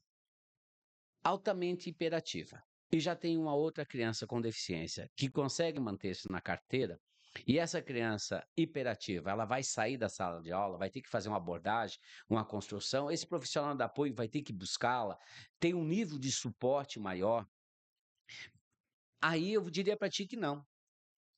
altamente hiperativa e já tem uma outra criança com deficiência que consegue manter-se na carteira, e essa criança hiperativa, ela vai sair da sala de aula, vai ter que fazer uma abordagem, uma construção, esse profissional de apoio vai ter que buscá-la, tem um nível de suporte maior, aí eu diria para ti que não,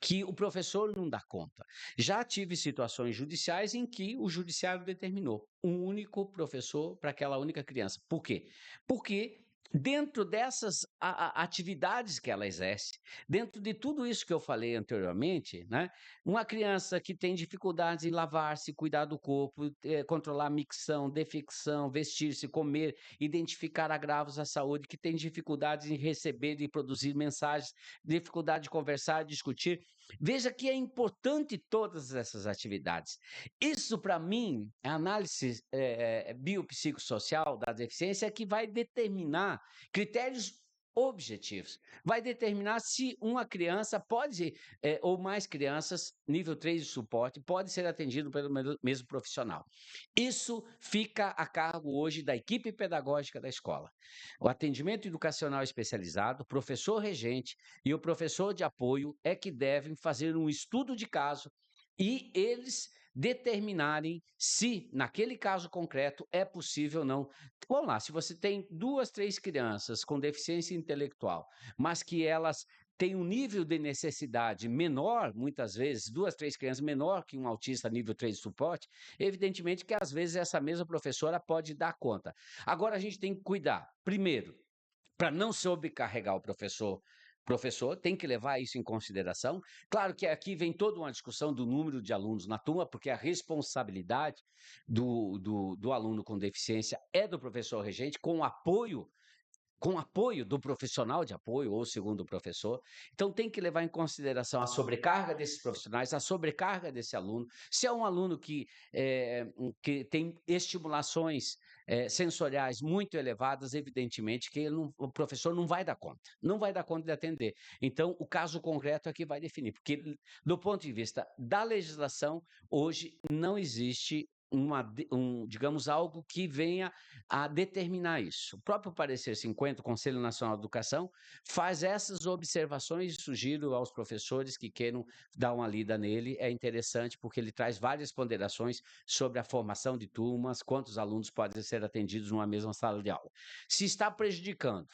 que o professor não dá conta. Já tive situações judiciais em que o judiciário determinou um único professor para aquela única criança. Por quê? Porque dentro dessas atividades que ela exerce, dentro de tudo isso que eu falei anteriormente, né, uma criança que tem dificuldades em lavar-se, cuidar do corpo, controlar a micção, defecção, vestir-se, comer, identificar agravos à saúde, que tem dificuldades em receber e produzir mensagens, dificuldade de conversar, discutir, veja que é importante todas essas atividades. Isso, para mim, a análise biopsicossocial da deficiência é que vai determinar critérios objetivos. Vai determinar se uma criança pode, ou mais crianças, nível 3 de suporte, pode ser atendido pelo mesmo profissional. Isso fica a cargo hoje da equipe pedagógica da escola. O atendimento educacional especializado, o professor regente e o professor de apoio é que devem fazer um estudo de caso e eles determinarem se, naquele caso concreto, é possível ou não. Vamos lá, se você tem 2, 3 crianças com deficiência intelectual, mas que elas têm um nível de necessidade menor, muitas vezes, 2, 3 crianças menor que um autista nível 3 de suporte, evidentemente que às vezes essa mesma professora pode dar conta. Agora a gente tem que cuidar, primeiro, para não sobrecarregar o professor tem que levar isso em consideração. Claro que aqui vem toda uma discussão do número de alunos na turma, porque a responsabilidade do aluno com deficiência é do professor regente, com apoio do profissional de apoio ou segundo professor. Então, tem que levar em consideração a sobrecarga desses profissionais, a sobrecarga desse aluno. Se é um aluno que tem estimulações sensoriais muito elevadas, evidentemente que o professor não vai dar conta, não vai dar conta de atender. Então, o caso concreto é que vai definir, porque do ponto de vista da legislação, hoje não existe digamos, algo que venha a determinar isso. O próprio parecer 50, o Conselho Nacional de Educação, faz essas observações e sugiro aos professores que queiram dar uma lida nele. É interessante porque ele traz várias ponderações sobre a formação de turmas, quantos alunos podem ser atendidos numa mesma sala de aula. Se está prejudicando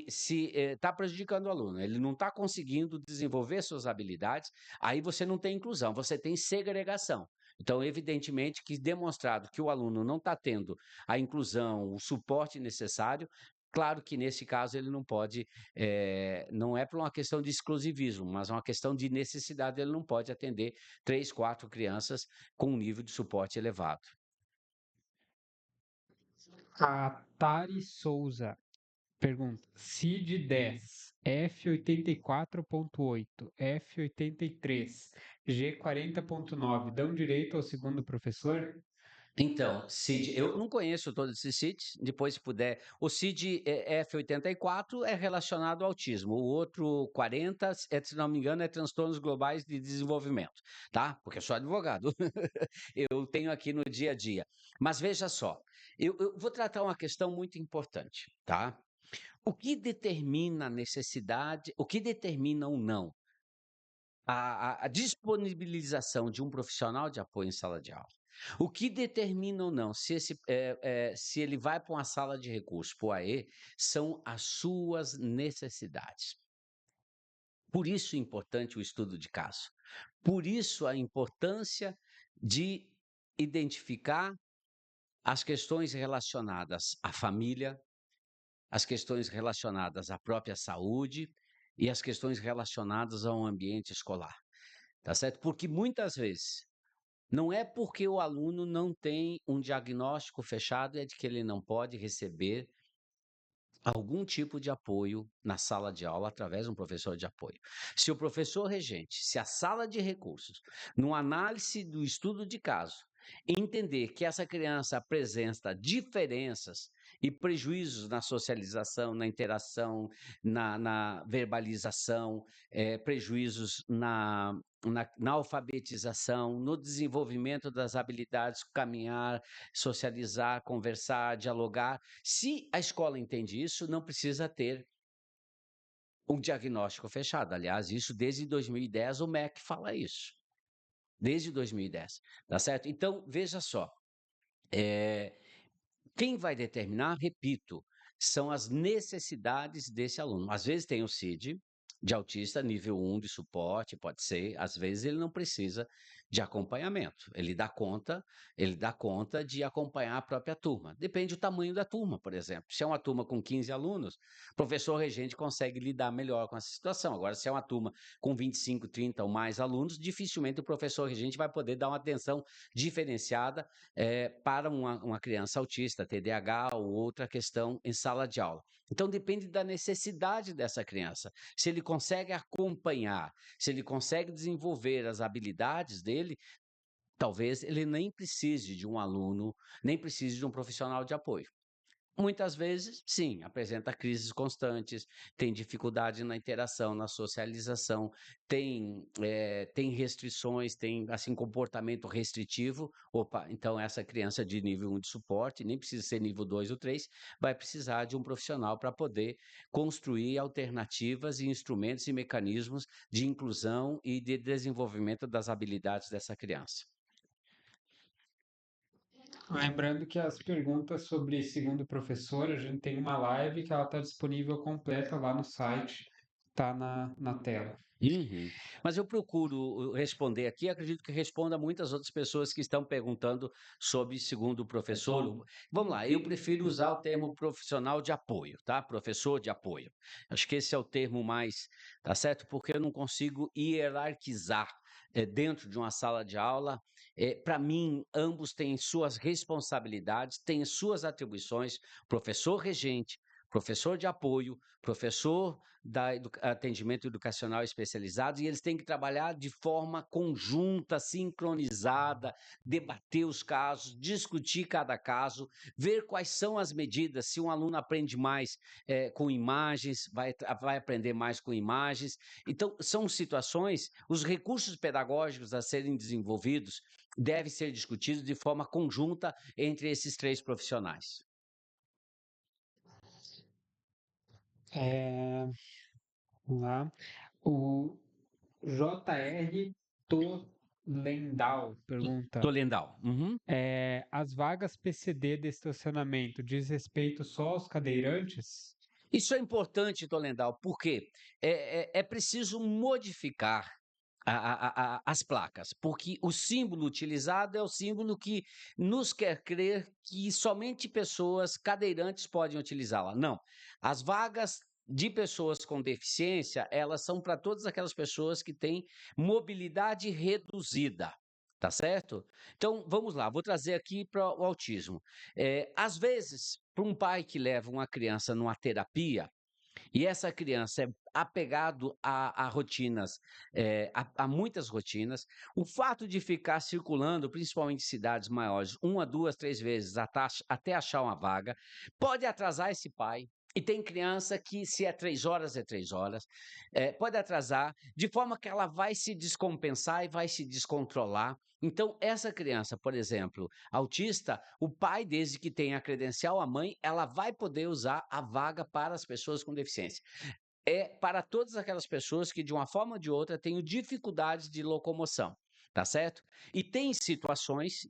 se está prejudicando o aluno, ele não está conseguindo desenvolver suas habilidades, aí você não tem inclusão, você tem segregação. Então, evidentemente que demonstrado que o aluno não está tendo a inclusão, o suporte necessário, claro que nesse caso ele não pode, não é por uma questão de exclusivismo, mas uma questão de necessidade, ele não pode atender 3, 4 crianças com um nível de suporte elevado. A Tari Souza pergunta: CID 10, F84.8, F83, G40.9 dão direito ao segundo professor? Então, CID, eu não conheço todos esses CIDs, depois se puder. O CID F84 é relacionado ao autismo, o outro 40, se não me engano, é transtornos globais de desenvolvimento, tá? Porque eu sou advogado, eu tenho aqui no dia a dia. Mas veja só, eu vou tratar uma questão muito importante, tá? O que determina a necessidade, o que determina ou não a disponibilização de um profissional de apoio em sala de aula? O que determina ou não se ele vai para uma sala de recurso, para o AE, são as suas necessidades. Por isso é importante o estudo de caso. Por isso a importância de identificar as questões relacionadas à família, as questões relacionadas à própria saúde e as questões relacionadas ao ambiente escolar, tá certo? Porque muitas vezes não é porque o aluno não tem um diagnóstico fechado, é de que ele não pode receber algum tipo de apoio na sala de aula através de um professor de apoio. Se o professor regente, se a sala de recursos, numa análise do estudo de caso, entender que essa criança apresenta diferenças e prejuízos na socialização, na interação, na verbalização, prejuízos na alfabetização, no desenvolvimento das habilidades, caminhar, socializar, conversar, dialogar. Se a escola entende isso, não precisa ter um diagnóstico fechado. Aliás, isso desde 2010 o MEC fala isso. Desde 2010, tá certo? Então, veja só, quem vai determinar, repito, são as necessidades desse aluno. Às vezes tem o CID de autista nível 1 de suporte, pode ser, às vezes ele não precisa de acompanhamento. Ele dá conta de acompanhar a própria turma. Depende do tamanho da turma, por exemplo. Se é uma turma com 15 alunos, o professor regente consegue lidar melhor com essa situação. Agora, se é uma turma com 25, 30 ou mais alunos, dificilmente o professor regente vai poder dar uma atenção diferenciada para uma criança autista, TDAH ou outra questão em sala de aula. Então, depende da necessidade dessa criança. Se ele consegue acompanhar, se ele consegue desenvolver as habilidades dele, talvez ele nem precise de um aluno, nem precise de um profissional de apoio. Muitas vezes, sim, apresenta crises constantes, tem dificuldade na interação, na socialização, tem restrições, tem, assim, comportamento restritivo. Opa, então essa criança de nível 1 de suporte, nem precisa ser nível 2 ou 3, vai precisar de um profissional para poder construir alternativas e instrumentos e mecanismos de inclusão e de desenvolvimento das habilidades dessa criança. Lembrando que as perguntas sobre segundo professor, a gente tem uma live que ela está disponível completa lá no site, tá na tela. Uhum. Mas eu procuro responder aqui, acredito que responda a muitas outras pessoas que estão perguntando sobre segundo o professor. Vamos lá, eu prefiro usar o termo profissional de apoio, tá? Professor de apoio. Acho que esse é o termo mais, tá certo? Porque eu não consigo hierarquizar dentro de uma sala de aula. Para mim, ambos têm suas responsabilidades, têm suas atribuições, professor regente, professor de apoio, professor atendimento educacional especializado, e eles têm que trabalhar de forma conjunta, sincronizada, debater os casos, discutir cada caso, ver quais são as medidas. Se um aluno aprende mais com imagens, vai aprender mais com imagens. Então, são situações, os recursos pedagógicos a serem desenvolvidos devem ser discutidos de forma conjunta entre esses três profissionais. Vamos lá. O JR Tolendal pergunta: Tolendal. Uhum. as vagas PCD de estacionamento diz respeito só aos cadeirantes? Isso é importante, Tolendal, porque é preciso modificar as placas, porque o símbolo utilizado é o símbolo que nos quer crer que somente pessoas cadeirantes podem utilizá-la. Não, as vagas de pessoas com deficiência, elas são para todas aquelas pessoas que têm mobilidade reduzida, tá certo? Então, vamos lá, vou trazer aqui para o autismo. Às vezes, para um pai que leva uma criança numa terapia, e essa criança é apegado a rotinas, a muitas rotinas, o fato de ficar circulando, principalmente em cidades maiores, uma, duas, três vezes até achar uma vaga, pode atrasar esse pai. E tem criança que, se é 3 horas, pode atrasar, de forma que ela vai se descompensar e vai se descontrolar. Então, essa criança, por exemplo, autista, o pai, desde que tenha a credencial, a mãe, ela vai poder usar a vaga para as pessoas com deficiência. É para todas aquelas pessoas que, de uma forma ou de outra, têm dificuldades de locomoção, tá certo? E tem situações,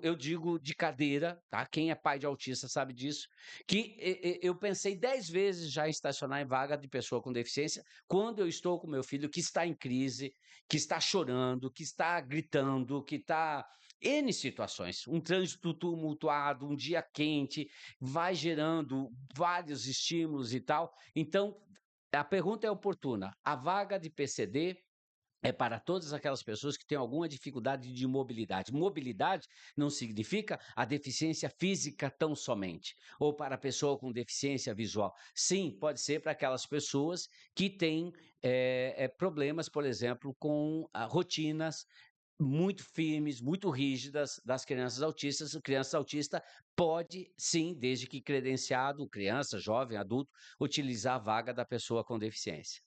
eu digo de cadeira, tá? Quem é pai de autista sabe disso, que eu pensei 10 vezes já em estacionar em vaga de pessoa com deficiência, quando eu estou com meu filho que está em crise, que está chorando, que está gritando, que está N situações, um trânsito tumultuado, um dia quente, vai gerando vários estímulos e tal. Então, a pergunta é oportuna. A vaga de PCD é para todas aquelas pessoas que têm alguma dificuldade de mobilidade. Mobilidade não significa a deficiência física tão somente, ou para a pessoa com deficiência visual. Sim, pode ser para aquelas pessoas que têm problemas, por exemplo, com rotinas muito firmes, muito rígidas das crianças autistas. A criança autista pode, sim, desde que credenciado, criança, jovem, adulto, utilizar a vaga da pessoa com deficiência.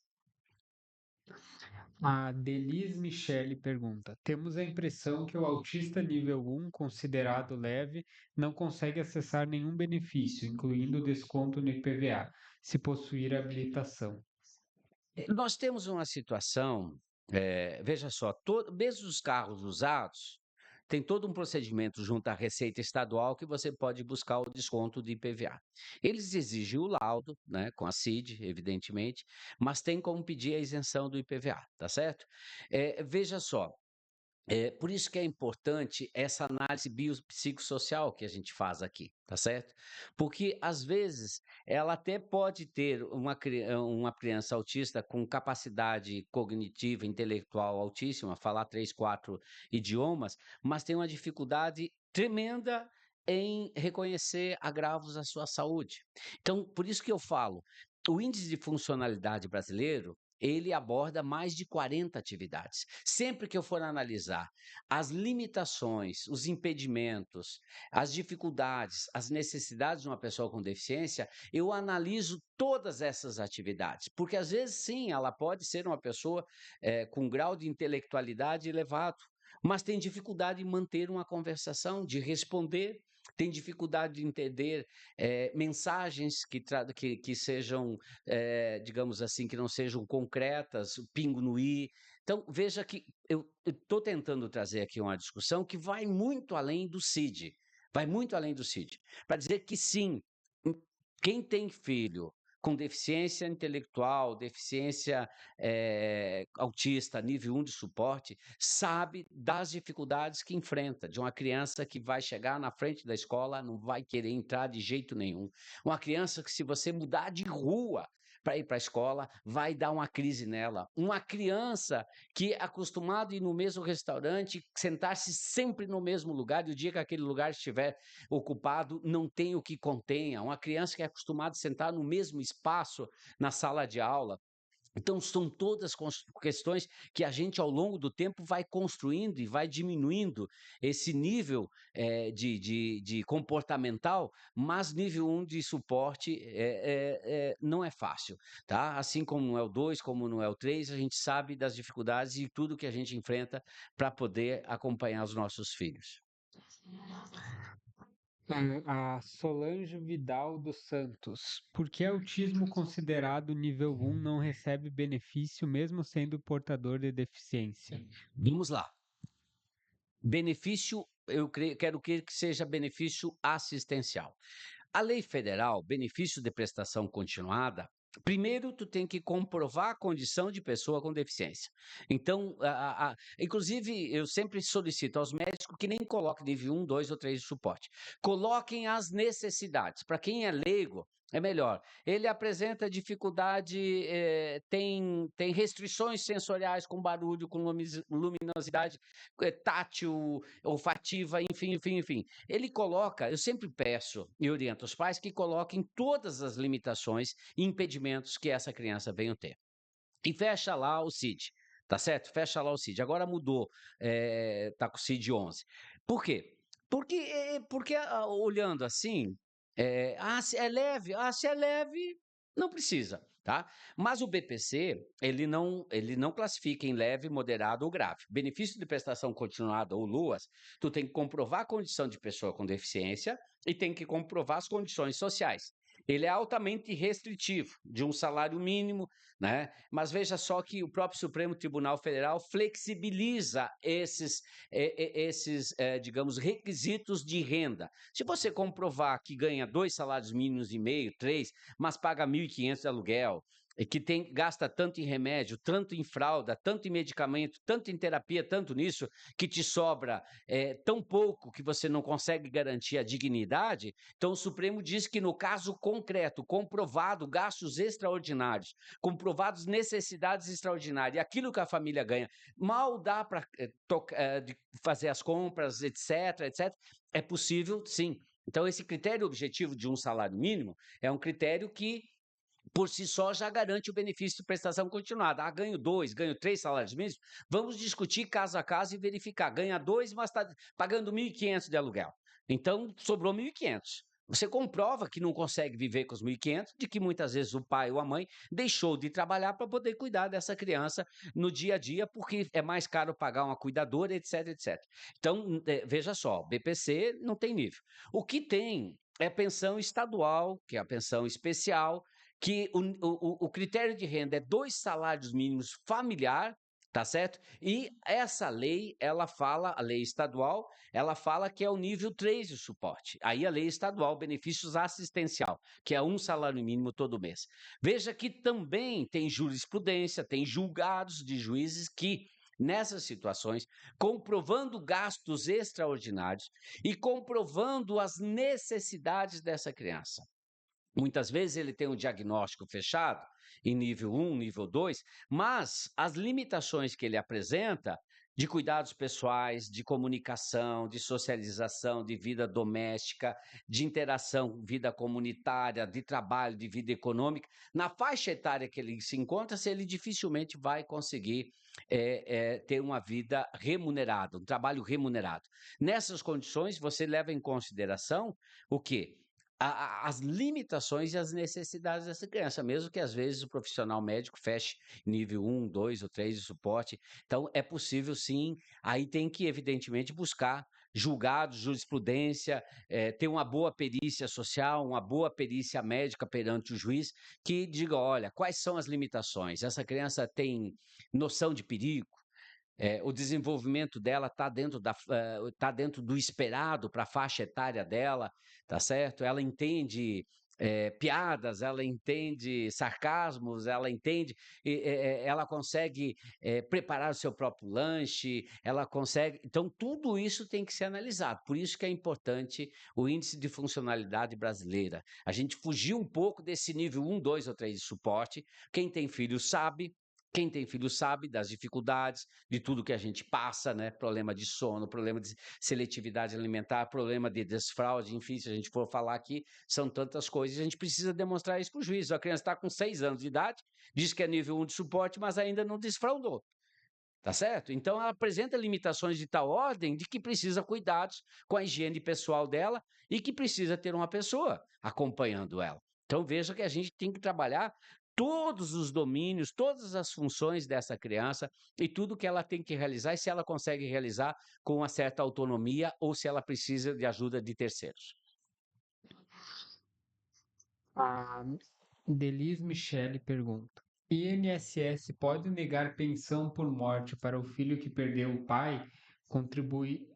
A Delis Michele pergunta: temos a impressão que o autista nível 1, considerado leve, não consegue acessar nenhum benefício, incluindo o desconto no IPVA, se possuir habilitação. Nós temos uma situação, veja só, mesmo os carros usados, tem todo um procedimento junto à Receita Estadual que você pode buscar o desconto de IPVA. Eles exigem o laudo, né, com a CID, evidentemente, mas tem como pedir a isenção do IPVA, tá certo? Veja só, por isso que é importante essa análise biopsicossocial que a gente faz aqui, tá certo? Porque, às vezes, ela até pode ter uma criança autista com capacidade cognitiva, intelectual altíssima, falar 3, 4 idiomas, mas tem uma dificuldade tremenda em reconhecer agravos à sua saúde. Então, por isso que eu falo, o índice de funcionalidade brasileiro, ele aborda mais de 40 atividades. Sempre que eu for analisar as limitações, os impedimentos, as dificuldades, as necessidades de uma pessoa com deficiência, eu analiso todas essas atividades, porque às vezes sim, ela pode ser uma pessoa com grau de intelectualidade elevado, mas tem dificuldade em manter uma conversação, de responder, tem dificuldade de entender mensagens que sejam, digamos assim, que não sejam concretas, o pingo no i. Então, veja que eu estou tentando trazer aqui uma discussão que vai muito além do CID, vai muito além do CID, para dizer que sim, quem tem filho com deficiência intelectual, deficiência autista, nível 1 de suporte, sabe das dificuldades que enfrenta, de uma criança que vai chegar na frente da escola, não vai querer entrar de jeito nenhum. Uma criança que, se você mudar de rua para ir para a escola, vai dar uma crise nela. Uma criança que é acostumada a ir no mesmo restaurante, sentar-se sempre no mesmo lugar, e o dia que aquele lugar estiver ocupado, não tem o que contenha. Uma criança que é acostumada a sentar no mesmo espaço na sala de aula. Então, são todas questões que a gente, ao longo do tempo, vai construindo e vai diminuindo esse nível de comportamental, mas nível 1 de suporte não é fácil, tá? Assim como não é o 2, como não é o 3, a gente sabe das dificuldades e tudo que a gente enfrenta para poder acompanhar os nossos filhos. A Solange Vidal dos Santos. Por que autismo considerado nível 1 não recebe benefício mesmo sendo portador de deficiência? Vamos lá. Benefício, quero que seja benefício assistencial. A lei federal, benefício de prestação continuada, primeiro tu tem que comprovar a condição de pessoa com deficiência. Então, inclusive, eu sempre solicito aos médicos que nem coloquem nível 1, 2 ou 3 de suporte. Coloquem as necessidades. Para quem é leigo, é melhor. Ele apresenta dificuldade, tem restrições sensoriais com barulho, com luminosidade, tátil, olfativa, enfim. Ele coloca, eu sempre peço e oriento os pais que coloquem todas as limitações e impedimentos que essa criança venha ter. E fecha lá o CID, tá certo? Fecha lá o CID. Agora mudou, tá com o CID 11. Por quê? Porque olhando assim, se é leve, se é leve, não precisa, tá? Mas o BPC, ele não classifica em leve, moderado ou grave. Benefício de prestação continuada ou LUAS, tu tem que comprovar a condição de pessoa com deficiência e tem que comprovar as condições sociais. Ele é altamente restritivo, de um salário mínimo, né? Mas veja só que o próprio Supremo Tribunal Federal flexibiliza esses digamos, requisitos de renda. Se você comprovar que ganha 2 salários mínimos e meio, 3, mas paga 1.500 de aluguel, e que gasta tanto em remédio, tanto em fralda, tanto em medicamento, tanto em terapia, tanto nisso, que te sobra tão pouco que você não consegue garantir a dignidade, então o Supremo diz que no caso concreto, comprovado gastos extraordinários, comprovados necessidades extraordinárias, e aquilo que a família ganha, mal dá para fazer as compras, etc., é possível, sim. Então, esse critério objetivo de um salário mínimo é um critério que, por si só, já garante o benefício de prestação continuada. Ganho 2, ganho 3 salários mínimos, vamos discutir caso a caso e verificar. Ganha 2, mas está pagando 1.500 de aluguel. Então, sobrou 1.500. Você comprova que não consegue viver com os 1.500, de que muitas vezes o pai ou a mãe deixou de trabalhar para poder cuidar dessa criança no dia a dia, porque é mais caro pagar uma cuidadora, etc. Então, veja só, BPC não tem nível. O que tem é pensão estadual, que é a pensão especial, que o critério de renda é 2 salários mínimos familiar, tá certo? E essa lei, ela fala, a lei estadual, ela fala que é o nível 3 de suporte. Aí a lei estadual, benefícios assistencial, que é 1 salário mínimo todo mês. Veja que também tem jurisprudência, tem julgados de juízes que, nessas situações, comprovando gastos extraordinários e comprovando as necessidades dessa criança. Muitas vezes ele tem um diagnóstico fechado, em nível 1, nível 2, mas as limitações que ele apresenta de cuidados pessoais, de comunicação, de socialização, de vida doméstica, de interação, vida comunitária, de trabalho, de vida econômica, na faixa etária que ele se encontra, se ele dificilmente vai conseguir ter uma vida remunerada, um trabalho remunerado. Nessas condições, você leva em consideração o quê? As limitações e as necessidades dessa criança, mesmo que às vezes o profissional médico feche nível 1, 2 ou 3 de suporte. Então, é possível sim, aí tem que, evidentemente, buscar julgados, jurisprudência, ter uma boa perícia social, uma boa perícia médica perante o juiz, que diga, olha, quais são as limitações? Essa criança tem noção de perigo? O desenvolvimento dela tá dentro do esperado para a faixa etária dela, tá certo? Ela entende piadas, ela entende sarcasmos, ela entende, ela consegue preparar o seu próprio lanche, ela consegue. Então, tudo isso tem que ser analisado. Por isso que é importante o índice de funcionalidade brasileira. A gente fugiu um pouco desse nível 1, 2 ou 3 de suporte. Quem tem filho sabe. Quem tem filho sabe das dificuldades, de tudo que a gente passa, né? Problema de sono, problema de seletividade alimentar, problema de desfraude, enfim, se a gente for falar aqui, são tantas coisas. A gente precisa demonstrar isso para o juiz. A criança está com 6 anos de idade, diz que é nível 1 de suporte, mas ainda não desfraudou. Tá certo? Então, ela apresenta limitações de tal ordem de que precisa cuidados com a higiene pessoal dela e que precisa ter uma pessoa acompanhando ela. Então, veja que a gente tem que trabalhar todos os domínios, todas as funções dessa criança e tudo que ela tem que realizar e se ela consegue realizar com uma certa autonomia ou se ela precisa de ajuda de terceiros. A Delis Michele pergunta: INSS pode negar pensão por morte para o filho que perdeu o pai, contribui,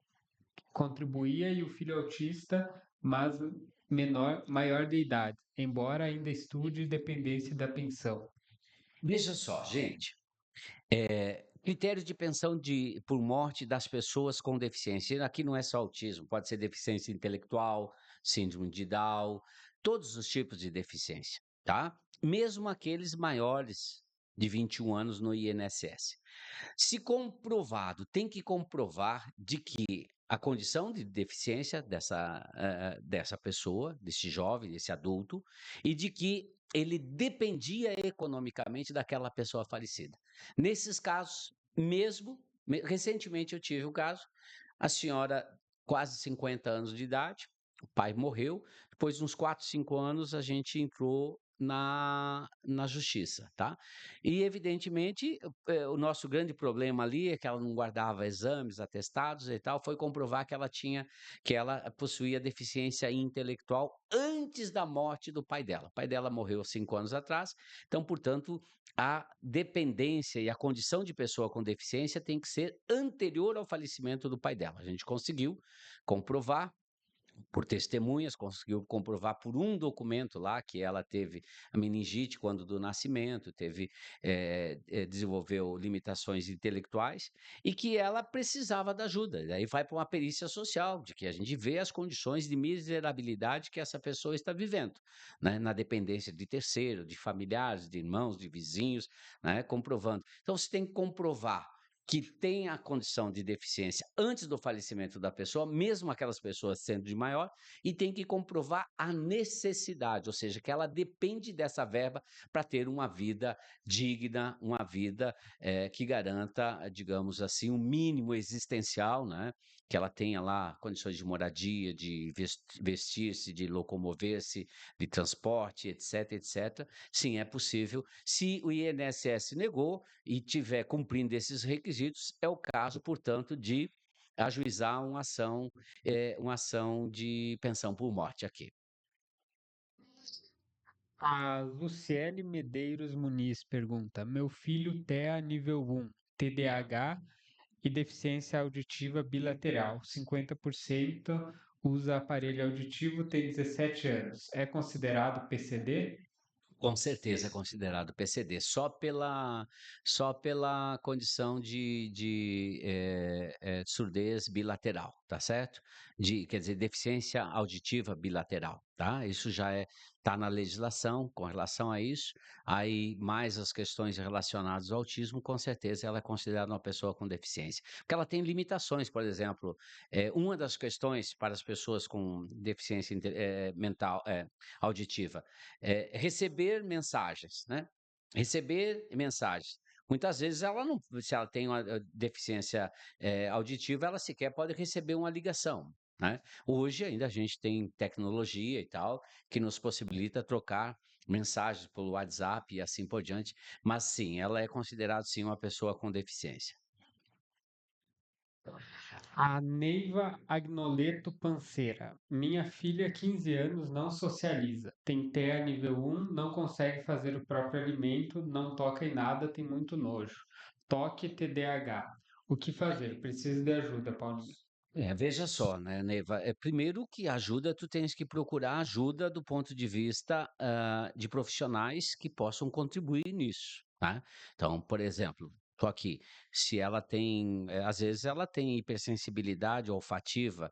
contribuía e o filho autista, mas maior de idade, embora ainda estude dependência da pensão? Veja só, gente. Critério de pensão por morte das pessoas com deficiência. Aqui não é só autismo, pode ser deficiência intelectual, síndrome de Down, todos os tipos de deficiência, tá? Mesmo aqueles maiores de 21 anos no INSS. Se comprovado, tem que comprovar de que a condição de deficiência dessa pessoa, desse jovem, desse adulto, e de que ele dependia economicamente daquela pessoa falecida. Nesses casos, recentemente eu tive um caso, a senhora, quase 50 anos de idade, o pai morreu, depois de uns 4, 5 anos a gente entrou na justiça, tá? E evidentemente, o nosso grande problema ali é que ela não guardava exames, atestados e tal, foi comprovar que ela possuía deficiência intelectual antes da morte do pai dela. O pai dela morreu 5 anos atrás, então, portanto, a dependência e a condição de pessoa com deficiência tem que ser anterior ao falecimento do pai dela. A gente conseguiu comprovar por testemunhas, conseguiu comprovar por um documento lá que ela teve a meningite quando do nascimento, desenvolveu limitações intelectuais e que ela precisava da ajuda. Daí vai para uma perícia social, de que a gente vê as condições de miserabilidade que essa pessoa está vivendo, né? Na dependência de terceiro, de familiares, de irmãos, de vizinhos, né? Comprovando. Então, você tem que comprovar que tem a condição de deficiência antes do falecimento da pessoa, mesmo aquelas pessoas sendo de maior, e tem que comprovar a necessidade, ou seja, que ela depende dessa verba para ter uma vida digna, uma vida que garanta, digamos assim, um mínimo existencial, né? Que ela tenha lá condições de moradia, de vestir-se, de locomover-se, de transporte, etc, etc. Sim, é possível. Se o INSS negou, e tiver cumprindo esses requisitos, é o caso, portanto, de ajuizar uma ação de pensão por morte aqui. A Luciele Medeiros Muniz pergunta: Meu filho TEA nível 1, TDAH e deficiência auditiva bilateral, 50% usa aparelho auditivo, tem 17 anos. É considerado PCD? Com certeza é considerado PCD, só pela condição de surdez bilateral. tá certo? Quer dizer, deficiência auditiva bilateral, tá? Isso já está na legislação com relação a isso. Aí, mais as questões relacionadas ao autismo, com certeza ela é considerada uma pessoa com deficiência. Porque ela tem limitações, por exemplo, uma das questões para as pessoas com deficiência mental, auditiva, é receber mensagens, né? Receber mensagens. Muitas vezes ela não, se ela tem uma deficiência auditiva, ela sequer pode receber uma ligação, né? Hoje ainda a gente tem tecnologia e tal que nos possibilita trocar mensagens pelo WhatsApp e assim por diante, mas sim, ela é considerada sim uma pessoa com deficiência. A Neiva Agnoleto Panceira. Minha filha, 15 anos, não socializa. Tem TEA nível 1, não consegue fazer o próprio alimento, não toca em nada, tem muito nojo. Toque TDAH. O que fazer? Preciso de ajuda, Paulinho. Veja só, né, Neiva, primeiro que ajuda, tu tens que procurar ajuda do ponto de vista de profissionais que possam contribuir nisso, tá? Então, por exemplo, tô aqui, se ela tem, às vezes ela tem hipersensibilidade olfativa,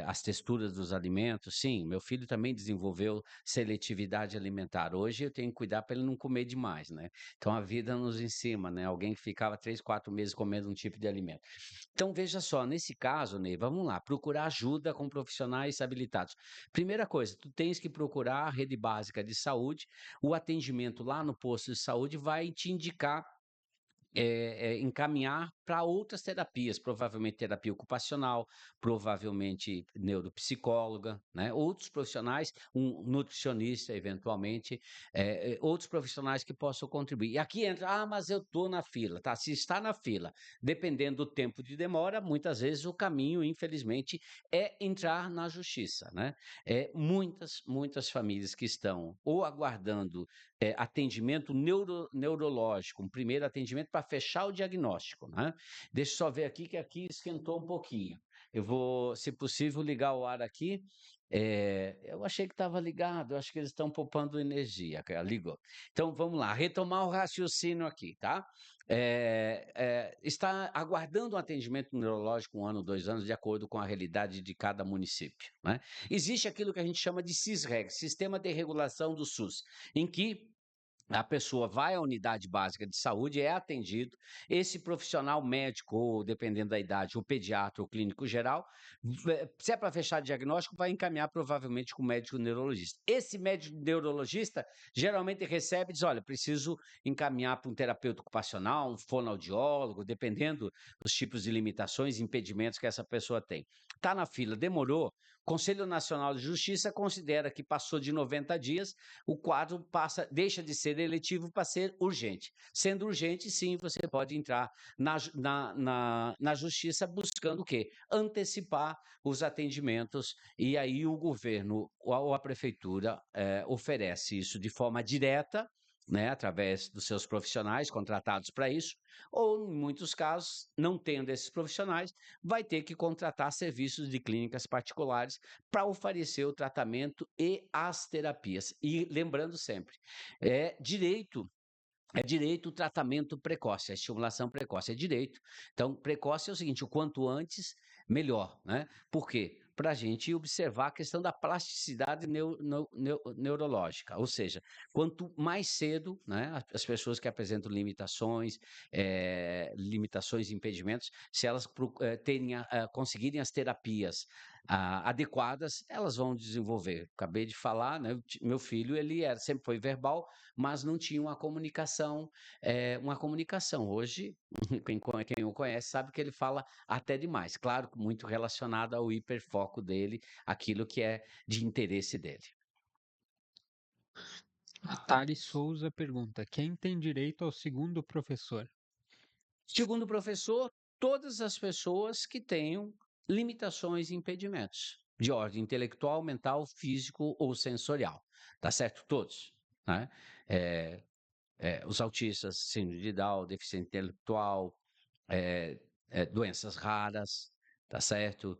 às texturas dos alimentos, sim, meu filho também desenvolveu seletividade alimentar. Hoje eu tenho que cuidar para ele não comer demais, né? Então a vida nos ensina, né? Alguém que ficava 3, 4 meses comendo um tipo de alimento. Então, veja só, nesse caso, Ney, vamos lá, procurar ajuda com profissionais habilitados. Primeira coisa, tu tens que procurar a rede básica de saúde, o atendimento lá no posto de saúde vai te indicar encaminhar para outras terapias, provavelmente terapia ocupacional, provavelmente neuropsicóloga, né? Outros profissionais, um nutricionista, eventualmente, outros profissionais que possam contribuir. E aqui entra, mas eu estou na fila, tá? Se está na fila, dependendo do tempo de demora, muitas vezes o caminho, infelizmente, é entrar na justiça, né? Muitas famílias que estão ou aguardando atendimento neurológico, um primeiro atendimento para fechar o diagnóstico, né? Deixa eu só ver aqui que aqui esquentou um pouquinho. Eu vou, se possível, ligar o ar aqui. Eu achei que estava ligado, eu acho que eles estão poupando energia, cara. Ligou. Então vamos lá, retomar o raciocínio aqui, tá? Está aguardando um atendimento neurológico 1 ano, 2 anos, de acordo com a realidade de cada município, né? Existe aquilo que a gente chama de SISREG, Sistema de Regulação do SUS, em que a pessoa vai à unidade básica de saúde, é atendido, esse profissional médico, ou dependendo da idade, o pediatra ou clínico geral, se é para fechar diagnóstico, vai encaminhar provavelmente com o médico neurologista. Esse médico neurologista geralmente recebe e diz: olha, preciso encaminhar para um terapeuta ocupacional, um fonoaudiólogo, dependendo dos tipos de limitações e impedimentos que essa pessoa tem. Está na fila, demorou. O Conselho Nacional de Justiça considera que passou de 90 dias, o quadro deixa de ser eletivo para ser urgente. Sendo urgente, sim, você pode entrar na justiça buscando o quê? Antecipar os atendimentos, e aí o governo ou a prefeitura oferece isso de forma direta, né, através dos seus profissionais contratados para isso, ou, em muitos casos, não tendo esses profissionais, vai ter que contratar serviços de clínicas particulares para oferecer o tratamento e as terapias. E lembrando sempre, é direito o tratamento precoce, a estimulação precoce, é direito. Então, precoce é o seguinte, o quanto antes, melhor, né? Por quê? Para a gente observar a questão da plasticidade neurológica, ou seja, quanto mais cedo, né, as pessoas que apresentam limitações e impedimentos, se elas conseguirem as terapias adequadas, elas vão desenvolver. Acabei de falar, né, meu filho, sempre foi verbal, mas não tinha uma comunicação. Hoje, quem o conhece sabe que ele fala até demais. Claro, muito relacionado ao hiperfoco dele, aquilo que é de interesse dele. A Thales Souza pergunta: quem tem direito ao segundo professor? Segundo o professor, todas as pessoas que tenham limitações e impedimentos de ordem intelectual, mental, físico ou sensorial. Tá certo? Todos, né? Eh, os autistas, síndrome de Down, deficiente intelectual, doenças raras, tá certo?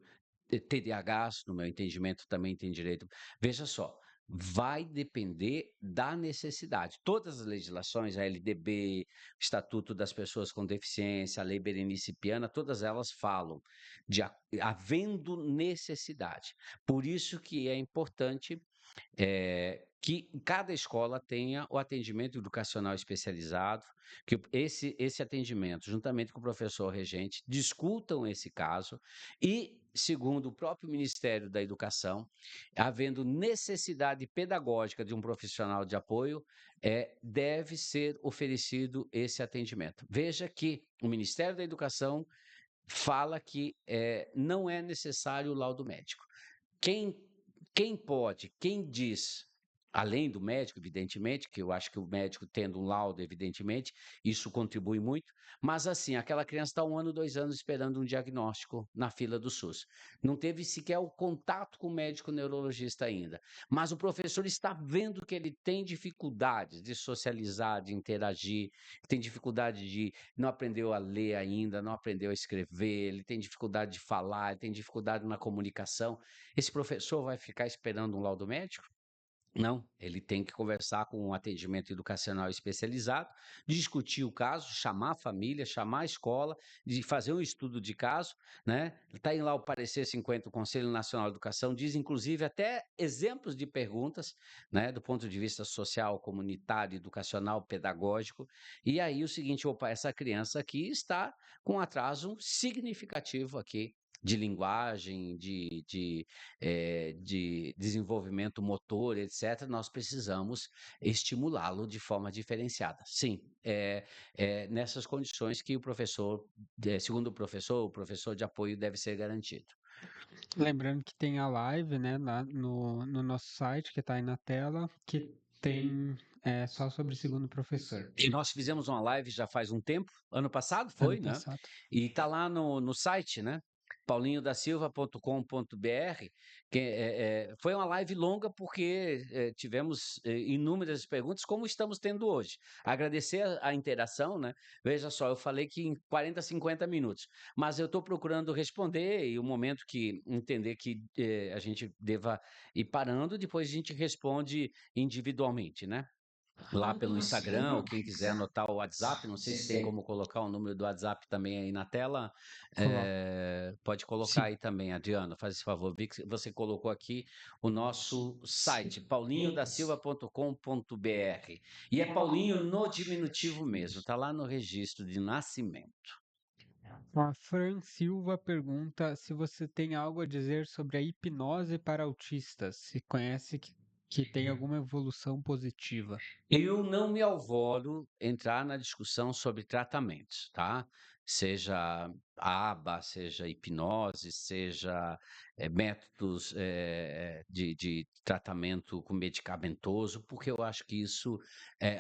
TDAHs, no meu entendimento, também tem direito. Veja só, vai depender da necessidade. Todas as legislações, a LDB, Estatuto das Pessoas com Deficiência, a Lei Berenice Piana, todas elas falam de havendo necessidade. Por isso que é importante que cada escola tenha o atendimento educacional especializado, que esse atendimento, juntamente com o professor regente, discutam esse caso e, segundo o próprio Ministério da Educação, havendo necessidade pedagógica de um profissional de apoio, deve ser oferecido esse atendimento. Veja que o Ministério da Educação fala que não é necessário o laudo médico. Quem, quem diz, além do médico, evidentemente, que eu acho que o médico tendo um laudo, evidentemente, isso contribui muito, mas assim, aquela criança está 1 ano, 2 anos esperando um diagnóstico na fila do SUS. Não teve sequer o contato com o médico neurologista ainda, mas o professor está vendo que ele tem dificuldades de socializar, de interagir, tem dificuldade de não aprendeu a ler ainda, não aprendeu a escrever, ele tem dificuldade de falar, ele tem dificuldade na comunicação. Esse professor vai ficar esperando um laudo médico? Não, ele tem que conversar com um atendimento educacional especializado, discutir o caso, chamar a família, chamar a escola, de fazer um estudo de caso, né? Está em lá o parecer 50 do Conselho Nacional de Educação, diz inclusive até exemplos de perguntas, né, do ponto de vista social, comunitário, educacional, pedagógico. E aí o seguinte, opa, essa criança aqui está com um atraso significativo aqui de linguagem, de desenvolvimento motor, etc., nós precisamos estimulá-lo de forma diferenciada. Sim, nessas condições que o professor, segundo o professor de apoio deve ser garantido. Lembrando que tem a live, né, lá no nosso site, que está aí na tela, que tem só sobre segundo professor. E nós fizemos uma live já faz um tempo, ano passado Ano foi, né? passado. E está lá no site, né? paulinhodasilva.com.br, que foi uma live longa porque tivemos inúmeras perguntas, como estamos tendo hoje. Agradecer a interação, né? Veja só, eu falei que em 40, 50 minutos, mas eu estou procurando responder e o momento que entender que a gente deva ir parando, depois a gente responde individualmente, né? Lá pelo Instagram, ou quem quiser anotar o WhatsApp, não sei se tem como colocar o número do WhatsApp também aí na tela, Coloco. pode colocar Sim. aí também, Adriana, faz esse favor. Vi que você colocou aqui o nosso site, paulinhodasilva.com.br. E é Paulinho no diminutivo mesmo, tá lá no registro de nascimento. A Fran Silva pergunta se você tem algo a dizer sobre a hipnose para autistas, se conhece que tem alguma evolução positiva. Eu não me alvoro entrar na discussão sobre tratamentos, tá? Seja ABA, seja hipnose, seja métodos de tratamento com medicamentoso, porque eu acho que isso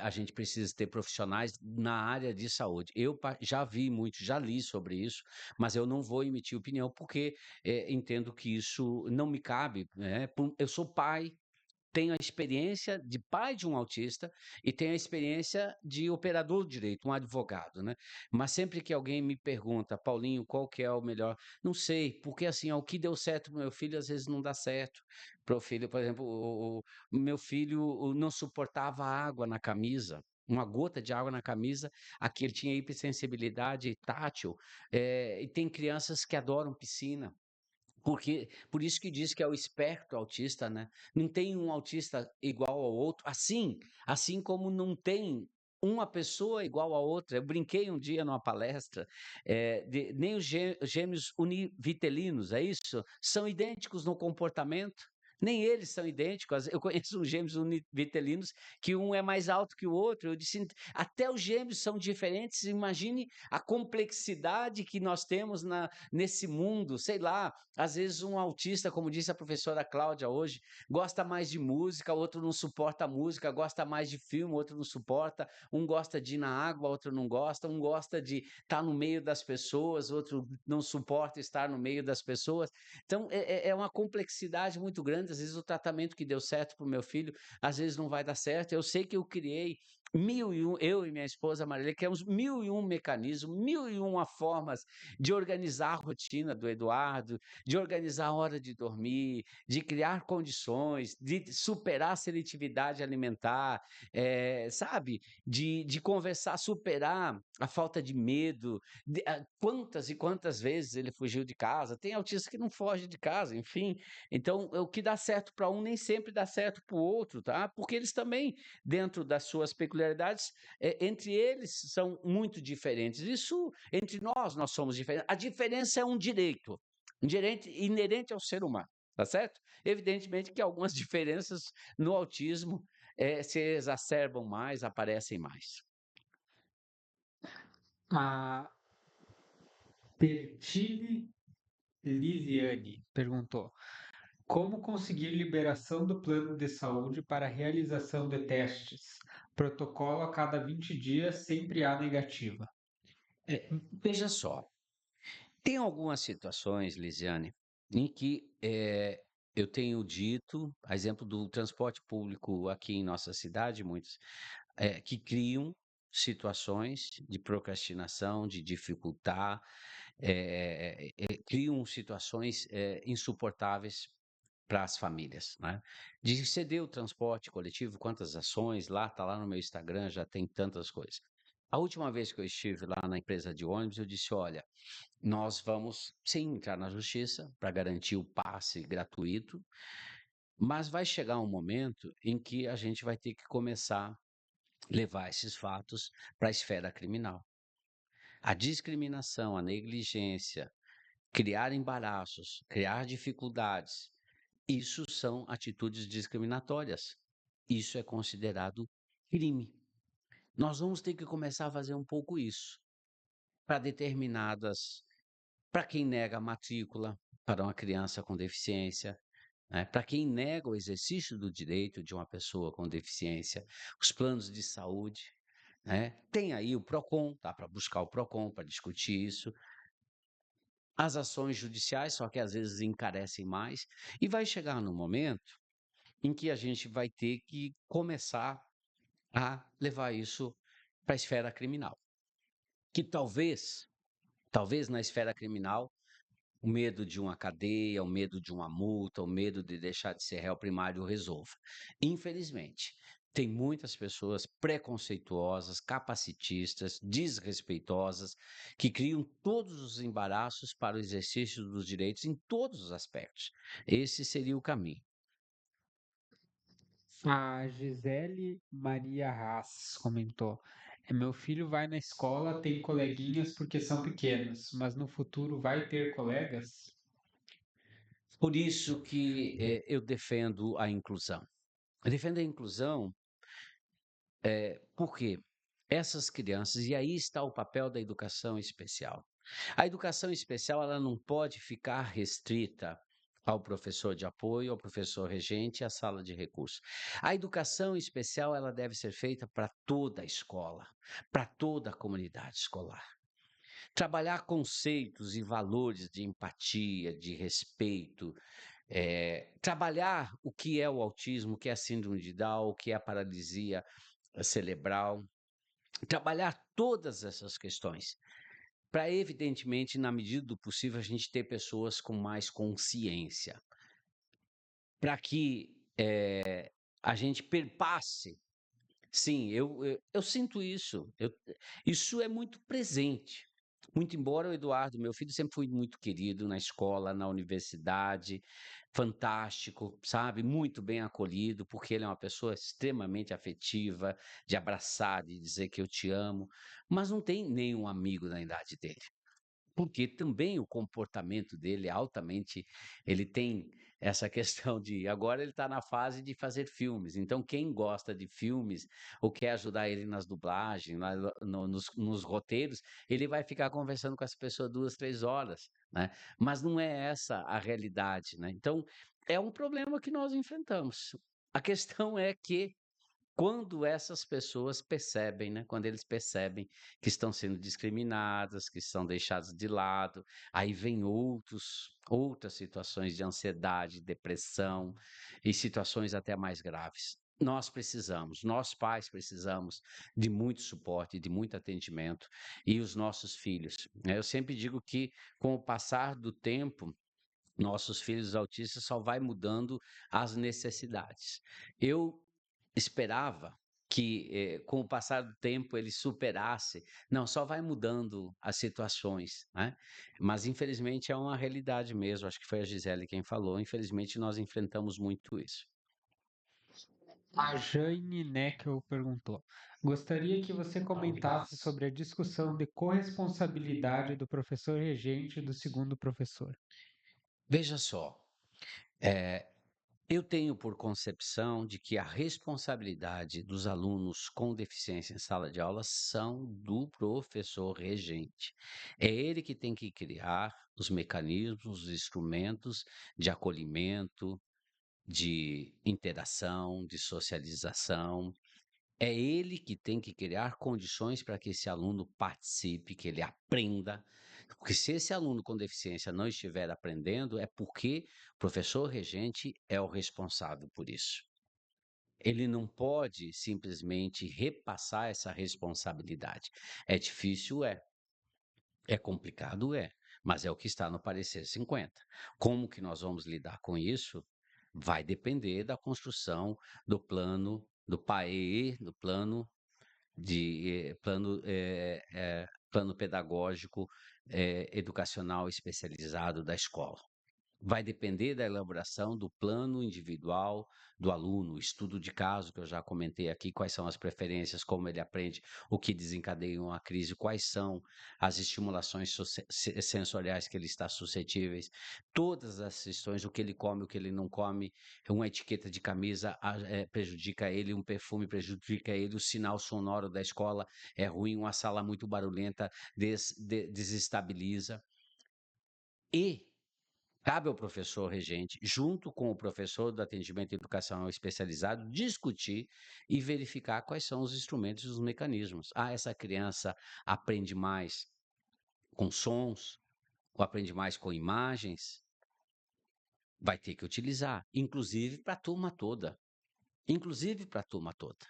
a gente precisa ter profissionais na área de saúde. Eu já vi muito, já li sobre isso, mas eu não vou emitir opinião porque entendo que isso não me cabe, né? Eu sou pai, tenho a experiência de pai de um autista e tenho a experiência de operador de direito, um advogado, né? Mas sempre que alguém me pergunta, Paulinho, qual que é o melhor? Não sei, porque assim, o que deu certo para o meu filho às vezes não dá certo para o filho. Por exemplo, o meu filho não suportava água na camisa. Uma gota de água na camisa, aqui ele tinha hipersensibilidade tátil, e tem crianças que adoram piscina. Porque, por isso que diz que é o espectro autista, né? Não tem um autista igual ao outro, assim como não tem uma pessoa igual a outra. Eu brinquei um dia numa palestra, nem os gêmeos univitelinos, é isso? São idênticos no comportamento. Nem eles são idênticos. Eu conheço uns gêmeos univitelinos que um é mais alto que o outro. Eu disse, até os gêmeos são diferentes. Imagine a complexidade que nós temos nesse mundo, sei lá. Às vezes um autista, como disse a professora Cláudia hoje, gosta mais de música, outro não suporta a música, gosta mais de filme, outro não suporta, um gosta de ir na água, outro não gosta, um gosta de estar no meio das pessoas, outro não suporta estar no meio das pessoas. Então, é uma complexidade muito grande. Às vezes o tratamento que deu certo para o meu filho, às vezes não vai dar certo. Eu sei que eu criei eu e minha esposa Marília criamos 1001 mecanismos, 1001 formas de organizar a rotina do Eduardo, de organizar a hora de dormir, de criar condições, de superar a seletividade alimentar, sabe, de conversar, superar a falta de medo, quantas e quantas vezes ele fugiu de casa, tem autista que não foge de casa, enfim. Então, o que dá certo para um nem sempre dá certo para o outro, tá? Porque eles também dentro das suas peculiaridades, entre eles são muito diferentes. Isso, entre nós somos diferentes. A diferença é um direito inerente ao ser humano, tá certo? Evidentemente que algumas diferenças no autismo se exacerbam mais, aparecem mais. A Pertile Lisiane perguntou: como conseguir liberação do plano de saúde para realização de testes? Protocolo a cada 20 dias, sempre A negativa. Veja só, tem algumas situações, Lisiane, em que eu tenho dito, a exemplo do transporte público aqui em nossa cidade, muitos, que criam situações de procrastinação, de dificultar, criam situações insuportáveis para as famílias, né? De ceder o transporte coletivo, quantas ações lá, tá lá no meu Instagram, já tem tantas coisas. A última vez que eu estive lá na empresa de ônibus, eu disse: olha, nós vamos sim entrar na justiça para garantir o passe gratuito, mas vai chegar um momento em que a gente vai ter que começar a levar esses fatos para a esfera criminal. A discriminação, a negligência, criar embaraços, criar dificuldades, isso são atitudes discriminatórias. Isso é considerado crime. Nós vamos ter que começar a fazer um pouco isso para determinadas, para quem nega a matrícula para uma criança com deficiência, né? Para quem nega o exercício do direito de uma pessoa com deficiência, os planos de saúde, né? Tem aí o PROCON, dá para buscar o PROCON para discutir isso. As ações judiciais, só que às vezes encarecem mais, e vai chegar no momento em que a gente vai ter que começar a levar isso para a esfera criminal. Que talvez na esfera criminal, o medo de uma cadeia, o medo de uma multa, o medo de deixar de ser réu primário resolva. Infelizmente, tem muitas pessoas preconceituosas, capacitistas, desrespeitosas, que criam todos os embaraços para o exercício dos direitos em todos os aspectos. Esse seria o caminho. A Gisele Maria Haas comentou: meu filho vai na escola, tem coleguinhas porque são pequenos, mas no futuro vai ter colegas? Por isso que eu defendo a inclusão. Eu defendo a inclusão porque essas crianças, e aí está o papel da educação especial. A educação especial ela não pode ficar restrita ao professor de apoio, ao professor regente e à sala de recursos. A educação especial ela deve ser feita para toda a escola, para toda a comunidade escolar. Trabalhar conceitos e valores de empatia, de respeito, trabalhar o que é o autismo, o que é a síndrome de Down, o que é a paralisia cerebral, trabalhar todas essas questões, para evidentemente, na medida do possível, a gente ter pessoas com mais consciência, para que a gente perpasse. Sim, eu sinto isso. Isso é muito presente. Muito embora o Eduardo, meu filho, sempre foi muito querido na escola, na universidade, fantástico, sabe? Muito bem acolhido, porque ele é uma pessoa extremamente afetiva, de abraçar, de dizer que eu te amo, mas não tem nenhum amigo na idade dele. Porque também o comportamento dele é altamente, ele tem essa questão de agora ele está na fase de fazer filmes, então quem gosta de filmes ou quer ajudar ele nas dublagens, nos roteiros, ele vai ficar conversando com essa pessoa 2, 3 horas, né? Mas não é essa a realidade, né? Então, é um problema que nós enfrentamos. A questão é que quando essas pessoas percebem, né, quando eles percebem que estão sendo discriminadas, que são deixadas de lado, aí vem outras situações de ansiedade, depressão e situações até mais graves. nós pais precisamos de muito suporte, de muito atendimento, e os nossos filhos, né. Eu sempre digo que, com o passar do tempo, nossos filhos autistas só vai mudando as necessidades. Eu esperava que, com o passar do tempo, ele superasse. Não, só vai mudando as situações, né. Mas infelizmente é uma realidade mesmo, acho que foi a Gisele quem falou, infelizmente nós enfrentamos muito isso. A Jane Neckel perguntou: gostaria que você comentasse sobre a discussão de corresponsabilidade do professor regente e do segundo professor. Veja só, eh, eu tenho por concepção de que a responsabilidade dos alunos com deficiência em sala de aula são do professor regente. É ele que tem que criar os mecanismos, os instrumentos de acolhimento, de interação, de socialização. É ele que tem que criar condições para que esse aluno participe, que ele aprenda. Porque se esse aluno com deficiência não estiver aprendendo, é porque o professor regente é o responsável por isso. Ele não pode simplesmente repassar essa responsabilidade. É difícil, é. É complicado, é. Mas é o que está no parecer 50. Como que nós vamos lidar com isso? Vai depender da construção do plano do PAE, do plano plano pedagógico, educacional especializado da escola. Vai depender da elaboração do plano individual do aluno, estudo de caso, que eu já comentei aqui, quais são as preferências, como ele aprende, o que desencadeia uma crise, quais são as estimulações sensoriais que ele está suscetíveis, todas as questões, o que ele come, o que ele não come, uma etiqueta de camisa prejudica ele, um perfume prejudica ele, o sinal sonoro da escola é ruim, uma sala muito barulhenta desestabiliza. E cabe ao professor regente, junto com o professor do atendimento educacional especializado, discutir e verificar quais são os instrumentos e os mecanismos. Ah, essa criança aprende mais com sons, ou aprende mais com imagens, vai ter que utilizar, inclusive para a turma toda. Inclusive para a turma toda.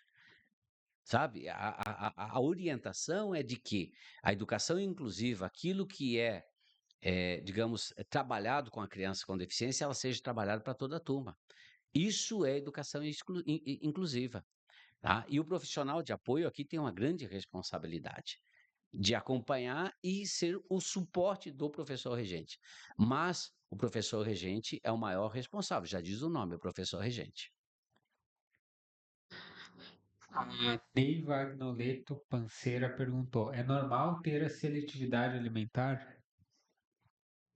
Sabe? A orientação é de que a educação inclusiva, aquilo que digamos, trabalhado com a criança com deficiência, ela seja trabalhada para toda a turma. Isso é educação inclusiva, tá? E o profissional de apoio aqui tem uma grande responsabilidade de acompanhar e ser o suporte do professor regente. Mas o professor regente é o maior responsável, já diz o nome, o professor regente. A Neiva Agnoleto Panceira perguntou: é normal ter a seletividade alimentar?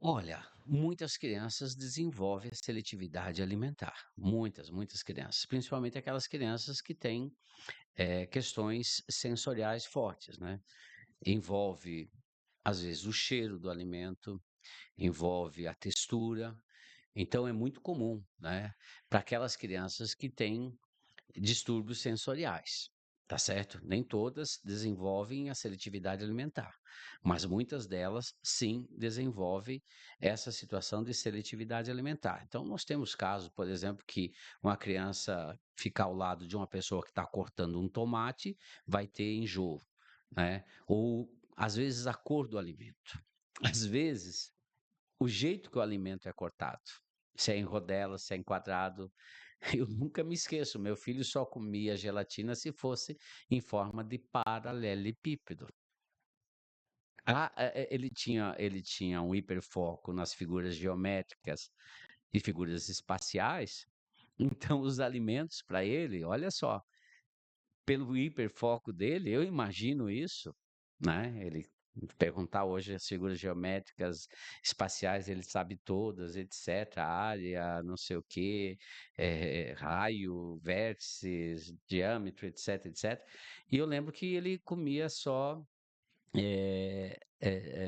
Olha, muitas crianças desenvolvem a seletividade alimentar. Muitas crianças, principalmente aquelas crianças que têm questões sensoriais fortes, né? Envolve, às vezes, o cheiro do alimento, envolve a textura. Então, é muito comum, né, para aquelas crianças que têm distúrbios sensoriais, tá certo? Nem todas desenvolvem a seletividade alimentar, mas muitas delas sim desenvolvem essa situação de seletividade alimentar. Então, nós temos casos, por exemplo, que uma criança ficar ao lado de uma pessoa que está cortando um tomate vai ter enjoo, né? Ou às vezes a cor do alimento, às vezes o jeito que o alimento é cortado, se é em rodela, se é em quadrado. Eu nunca me esqueço, meu filho só comia gelatina se fosse em forma de paralelepípedo. Ele tinha um hiperfoco nas figuras geométricas e figuras espaciais, então os alimentos para ele, olha só, pelo hiperfoco dele, eu imagino isso, né, ele perguntar hoje as figuras geométricas espaciais, ele sabe todas, etcétera, área, não sei o quê, raio, vértices, diâmetro, etcétera, etcétera. E eu lembro que ele comia só,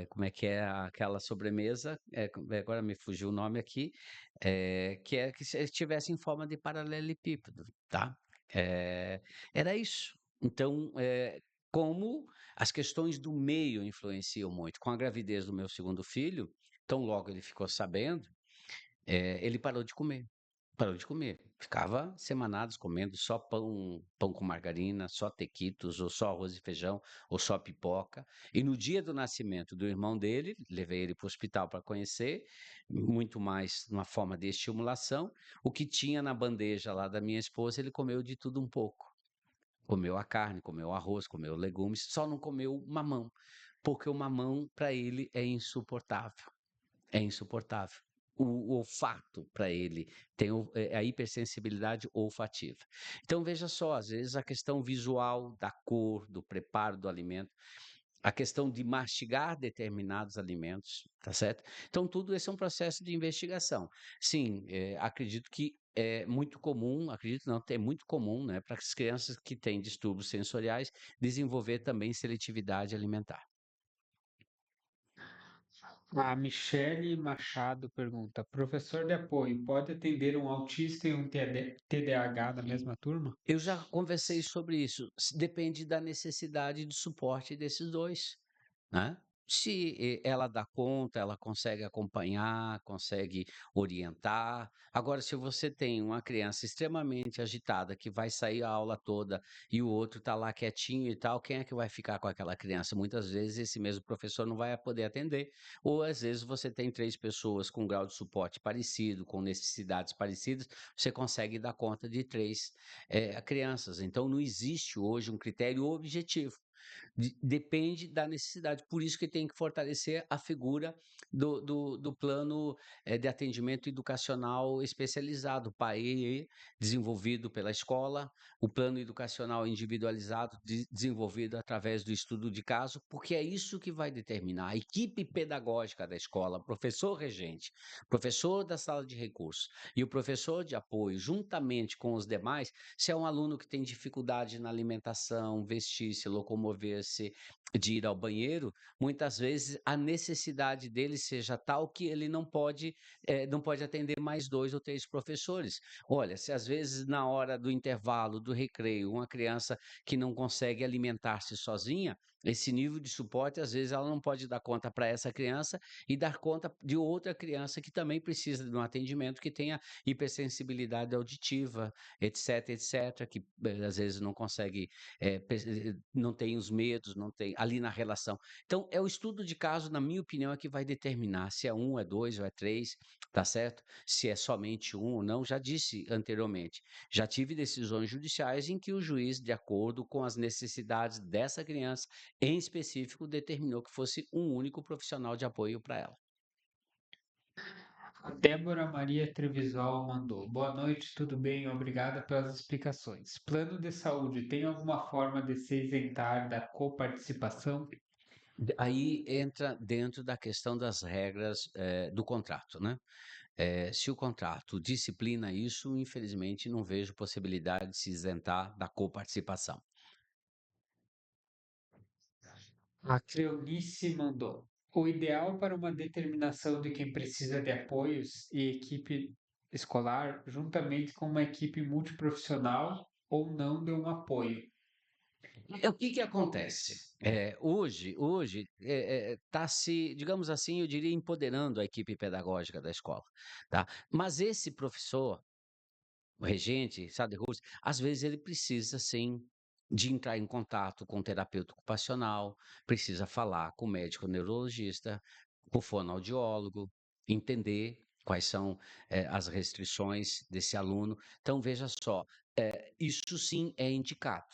como é que é aquela sobremesa, agora me fugiu o nome aqui, que é que se estivesse em forma de paralelepípedo, tá? Eh, Era isso. Então, como as questões do meio influenciam muito. Com a gravidez do meu segundo filho, tão logo ele ficou sabendo, ele parou de comer. Parou de comer. Ficava semanadas comendo só pão com margarina, só tequitos, ou só arroz e feijão, ou só pipoca. E no dia do nascimento do irmão dele, levei ele para o hospital para conhecer, muito mais uma forma de estimulação. O que tinha na bandeja lá da minha esposa, ele comeu de tudo um pouco. Comeu a carne, comeu o arroz, comeu legumes, só não comeu o mamão, porque o mamão para ele é insuportável. É insuportável. O olfato para ele tem a hipersensibilidade olfativa. Então veja só, às vezes a questão visual da cor, do preparo do alimento, a questão de mastigar determinados alimentos, tá certo? Então tudo esse é um processo de investigação. Sim, acredito que é muito comum, acredito não, é muito comum, né, para as crianças que têm distúrbios sensoriais desenvolver também seletividade alimentar. A Michele Machado pergunta: professor de apoio pode atender um autista e um TDAH na mesma turma? Eu já conversei sobre isso. Depende da necessidade de suporte desses dois, né? Se ela dá conta, ela consegue acompanhar, consegue orientar. Agora, se você tem uma criança extremamente agitada que vai sair a aula toda e o outro está lá quietinho e tal, quem é que vai ficar com aquela criança? Muitas vezes esse mesmo professor não vai poder atender, ou às vezes você tem três pessoas com grau de suporte parecido, com necessidades parecidas, você consegue dar conta de três crianças. Então, não existe hoje um critério objetivo. Depende da necessidade. Por isso que tem que fortalecer a figura do plano de atendimento educacional especializado, PAE, desenvolvido pela escola, o plano educacional individualizado, desenvolvido através do estudo de caso, porque é isso que vai determinar a equipe pedagógica da escola, professor regente, professor da sala de recursos e o professor de apoio, juntamente com os demais, se é um aluno que tem dificuldade na alimentação, vestir-se, locomover-se, de ir ao banheiro, muitas vezes a necessidade dele seja tal que ele não pode atender mais dois ou três professores. Olha, se às vezes na hora do intervalo, do recreio, uma criança que não consegue alimentar-se sozinha, esse nível de suporte, às vezes ela não pode dar conta para essa criança e dar conta de outra criança que também precisa de um atendimento que tenha hipersensibilidade auditiva, etc, etc, que às vezes não consegue, não tem os medos, não tem ali na relação. Então, é o estudo de caso, na minha opinião, é que vai determinar se é um, é dois ou é três, tá certo? Se é somente um ou não. Já disse anteriormente, já tive decisões judiciais em que o juiz, de acordo com as necessidades dessa criança, em específico, determinou que fosse um único profissional de apoio para ela. A Débora Maria Trevisol mandou: boa noite, tudo bem? Obrigada pelas explicações. Plano de saúde tem alguma forma de se isentar da coparticipação? Aí entra dentro da questão das regras do contrato, né? Se o contrato disciplina isso, infelizmente não vejo possibilidade de se isentar da coparticipação. A Cleonice mandou: o ideal para uma determinação de quem precisa de apoios e equipe escolar, juntamente com uma equipe multiprofissional ou não de um apoio. O que que acontece? Hoje está se, digamos assim, eu diria, empoderando a equipe pedagógica da escola, tá? Mas esse professor, o regente, sabe, às vezes ele precisa sim de entrar em contato com o terapeuta ocupacional, precisa falar com o médico neurologista, com o fonoaudiólogo, entender quais são as restrições desse aluno. Então, veja só, isso sim é indicado,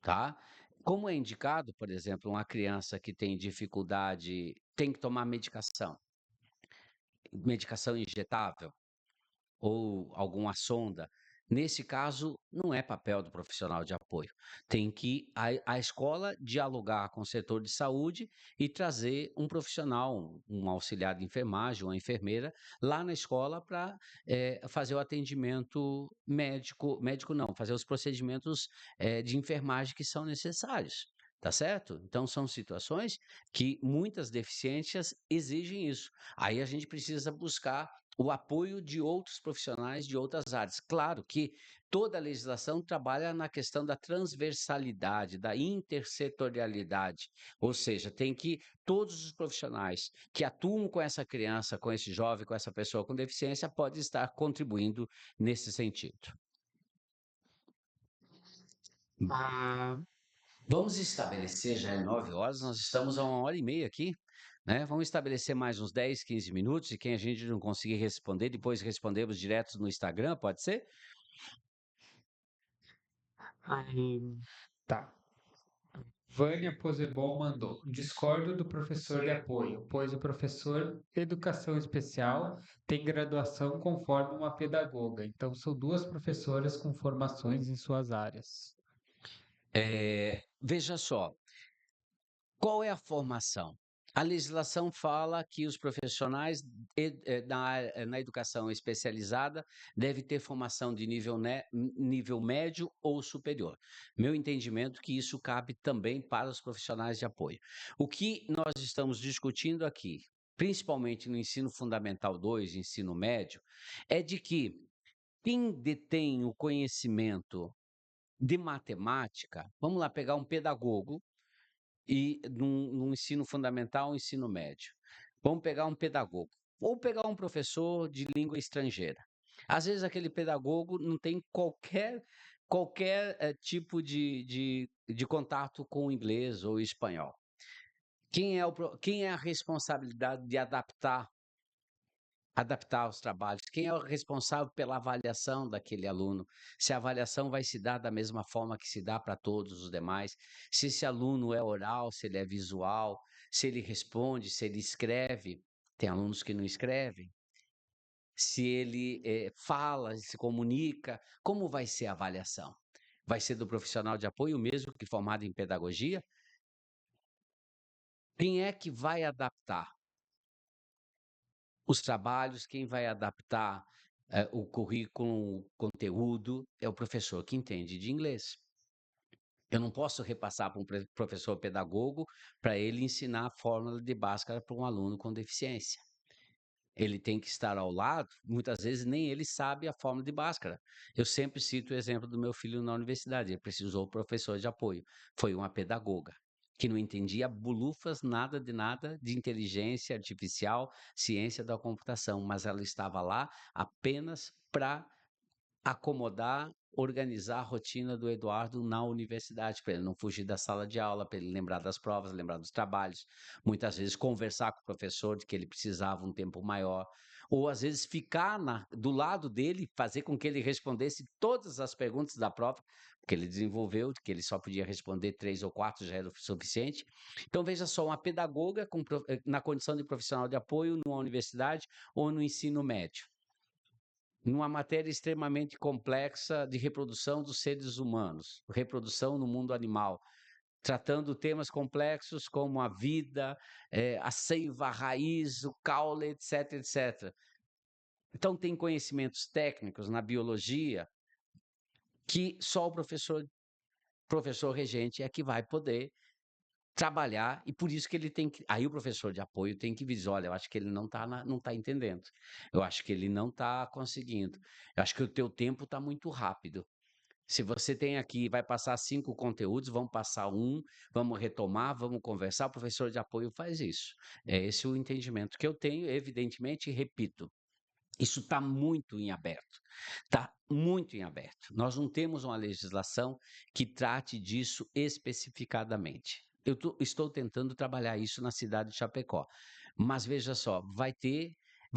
tá? Como é indicado, por exemplo, uma criança que tem dificuldade, tem que tomar medicação injetável, ou alguma sonda. Nesse caso, não é papel do profissional de apoio. Tem que a escola dialogar com o setor de saúde e trazer um profissional, um auxiliar de enfermagem, uma enfermeira, lá na escola para fazer o atendimento médico, médico não, fazer os procedimentos de enfermagem que são necessários. tá certo? Então são situações que muitas deficiências exigem isso. Aí a gente precisa buscar o apoio de outros profissionais de outras áreas. Claro que toda a legislação trabalha na questão da transversalidade, da intersetorialidade, ou seja, tem que todos os profissionais que atuam com essa criança, com esse jovem, com essa pessoa com deficiência, podem estar contribuindo nesse sentido. Ah, Vamos estabelecer, já é 9 horas, nós estamos a 1 hora e meia aqui, né? Vamos estabelecer mais uns 10, 15 minutos, e quem a gente não conseguir responder, depois respondemos direto no Instagram, pode ser? aí, tá. Vânia Posebon mandou: discordo do professor de apoio, pois o professor Educação Especial tem graduação conforme uma pedagoga, então são duas professoras com formações em suas áreas. Veja só, qual é a formação? A legislação fala que os profissionais na educação especializada devem ter formação de nível médio ou superior. Meu entendimento é que isso cabe também para os profissionais de apoio. O que nós estamos discutindo aqui, principalmente no ensino fundamental 2, ensino médio, é de que quem detém o conhecimento de matemática, vamos lá pegar um pedagogo e no ensino fundamental, ensino médio. Vamos pegar um pedagogo ou pegar um professor de língua estrangeira. Às vezes aquele pedagogo não tem qualquer tipo de contato com o inglês ou espanhol. Quem é a responsabilidade de adaptar os trabalhos? Quem é o responsável pela avaliação daquele aluno? Se a avaliação vai se dar da mesma forma que se dá para todos os demais? Se esse aluno é oral, se ele é visual, se ele responde, se ele escreve? Tem alunos que não escrevem. Se ele fala, se comunica, como vai ser a avaliação? Vai ser do profissional de apoio mesmo que formado em pedagogia? Quem é que vai adaptar os trabalhos? Quem vai adaptar o currículo, o conteúdo, é o professor que entende de inglês. Eu não posso repassar para um professor pedagogo para ele ensinar a fórmula de Bhaskara para um aluno com deficiência. Ele tem que estar ao lado, muitas vezes nem ele sabe a fórmula de Bhaskara. Eu sempre cito o exemplo do meu filho na universidade, ele precisou de professor de apoio, foi uma pedagoga, que não entendia bulufas, nada de inteligência artificial, ciência da computação, mas ela estava lá apenas para acomodar, organizar a rotina do Eduardo na universidade, para ele não fugir da sala de aula, para ele lembrar das provas, lembrar dos trabalhos, muitas vezes conversar com o professor de que ele precisava um tempo maior, ou às vezes ficar do lado dele, fazer com que ele respondesse todas as perguntas da prova, porque ele desenvolveu, que ele só podia responder 3 ou 4, já era o suficiente. Então, veja só, uma pedagoga na condição de profissional de apoio numa universidade ou no ensino médio, numa matéria extremamente complexa de reprodução dos seres humanos, reprodução no mundo animal, tratando temas complexos como a vida, a seiva, a raiz, o caule, etc, etc. Então, tem conhecimentos técnicos na biologia que só o professor regente é que vai poder trabalhar, e por isso que ele tem que. Aí o professor de apoio tem que dizer: olha, eu acho que ele não tá entendendo, eu acho que ele não está conseguindo, eu acho que o teu tempo está muito rápido. Se você tem aqui, vai passar 5 conteúdos, vamos passar um, vamos retomar, vamos conversar. O professor de apoio faz isso. É esse o entendimento que eu tenho, evidentemente, e repito. Isso está muito em aberto. Está muito em aberto. Nós não temos uma legislação que trate disso especificadamente. Estou tentando trabalhar isso na cidade de Chapecó. Mas veja só, vai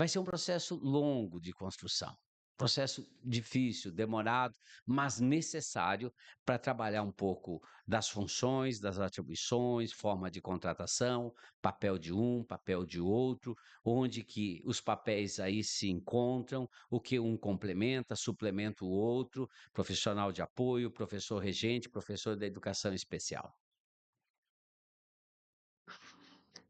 ser um processo longo de construção. Processo difícil, demorado, mas necessário para trabalhar um pouco das funções, das atribuições, forma de contratação, papel de um, papel de outro, onde que os papéis aí se encontram, o que um complementa, suplementa o outro, profissional de apoio, professor regente, professor da educação especial.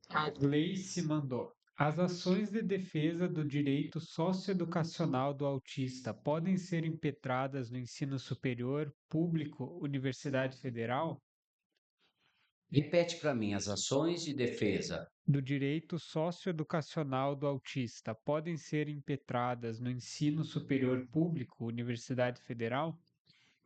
A Gleice mandou: as ações de defesa do direito socioeducacional do autista podem ser impetradas no ensino superior, público, Universidade Federal? Repete para mim as ações de defesa. do direito socioeducacional do autista podem ser impetradas no ensino superior público, Universidade Federal?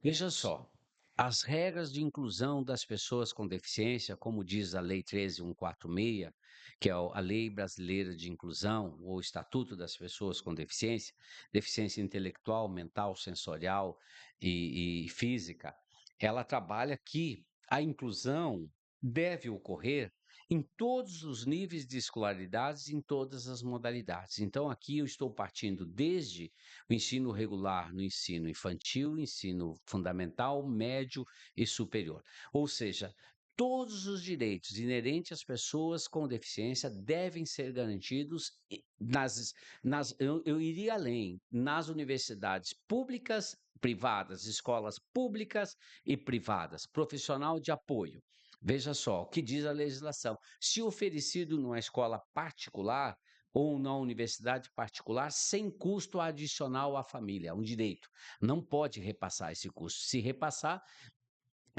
Veja só, as regras de inclusão das pessoas com deficiência, como diz a Lei 13.146, que é a Lei Brasileira de Inclusão, ou o Estatuto das Pessoas com Deficiência, deficiência intelectual, mental, sensorial e física, ela trabalha que a inclusão deve ocorrer em todos os níveis de escolaridades, em todas as modalidades. Então, aqui eu estou partindo desde o ensino regular no ensino infantil, ensino fundamental, médio e superior. Ou seja, todos os direitos inerentes às pessoas com deficiência devem ser garantidos eu iria além, nas universidades públicas, privadas, escolas públicas e privadas, profissional de apoio. Veja só o que diz a legislação. Se oferecido numa escola particular, ou na universidade particular sem custo adicional à família, é um direito. Não pode repassar esse custo. Se repassar,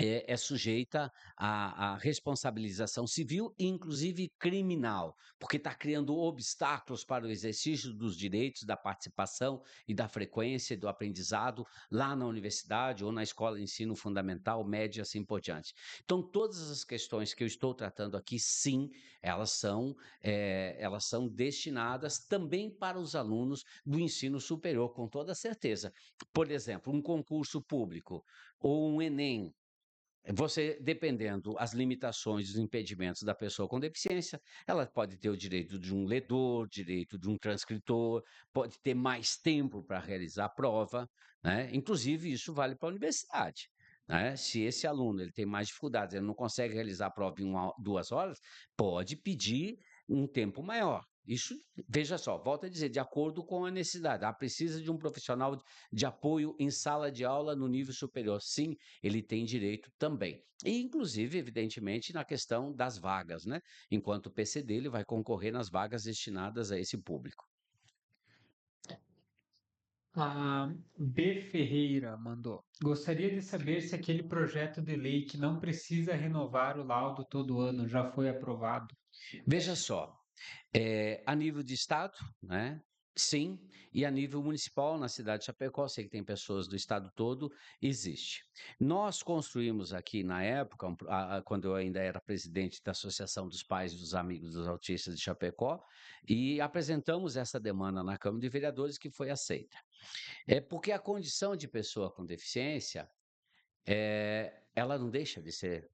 é sujeita à responsabilização civil e, inclusive, criminal, porque está criando obstáculos para o exercício dos direitos da participação e da frequência do aprendizado lá na universidade ou na escola de ensino fundamental, médio e assim por diante. Então, todas as questões que eu estou tratando aqui, sim, elas são destinadas também para os alunos do ensino superior, com toda certeza. Por exemplo, um concurso público ou um Enem, você, dependendo as limitações e os impedimentos da pessoa com deficiência, ela pode ter o direito de um ledor, direito de um transcritor, pode ter mais tempo para realizar a prova, né? Inclusive, isso vale para a universidade. Né? Se esse aluno ele tem mais dificuldades, ele não consegue realizar a prova em 2 horas, pode pedir um tempo maior. Isso, veja só, volto a dizer, de acordo com a necessidade. Precisa de um profissional de apoio em sala de aula no nível superior. Sim, ele tem direito também. E, inclusive, evidentemente, na questão das vagas, né? Enquanto o PCD, ele vai concorrer nas vagas destinadas a esse público. A B. Ferreira mandou. Gostaria de saber se aquele projeto de lei que não precisa renovar o laudo todo ano já foi aprovado. Veja só, a nível de estado, né? Sim, e a nível municipal, na cidade de Chapecó, sei que tem pessoas do estado todo, existe. Nós construímos aqui na época, quando eu ainda era presidente da Associação dos Pais e dos Amigos dos Autistas de Chapecó, e apresentamos essa demanda na Câmara de Vereadores, que foi aceita. É porque a condição de pessoa com deficiência, ela não deixa de ser.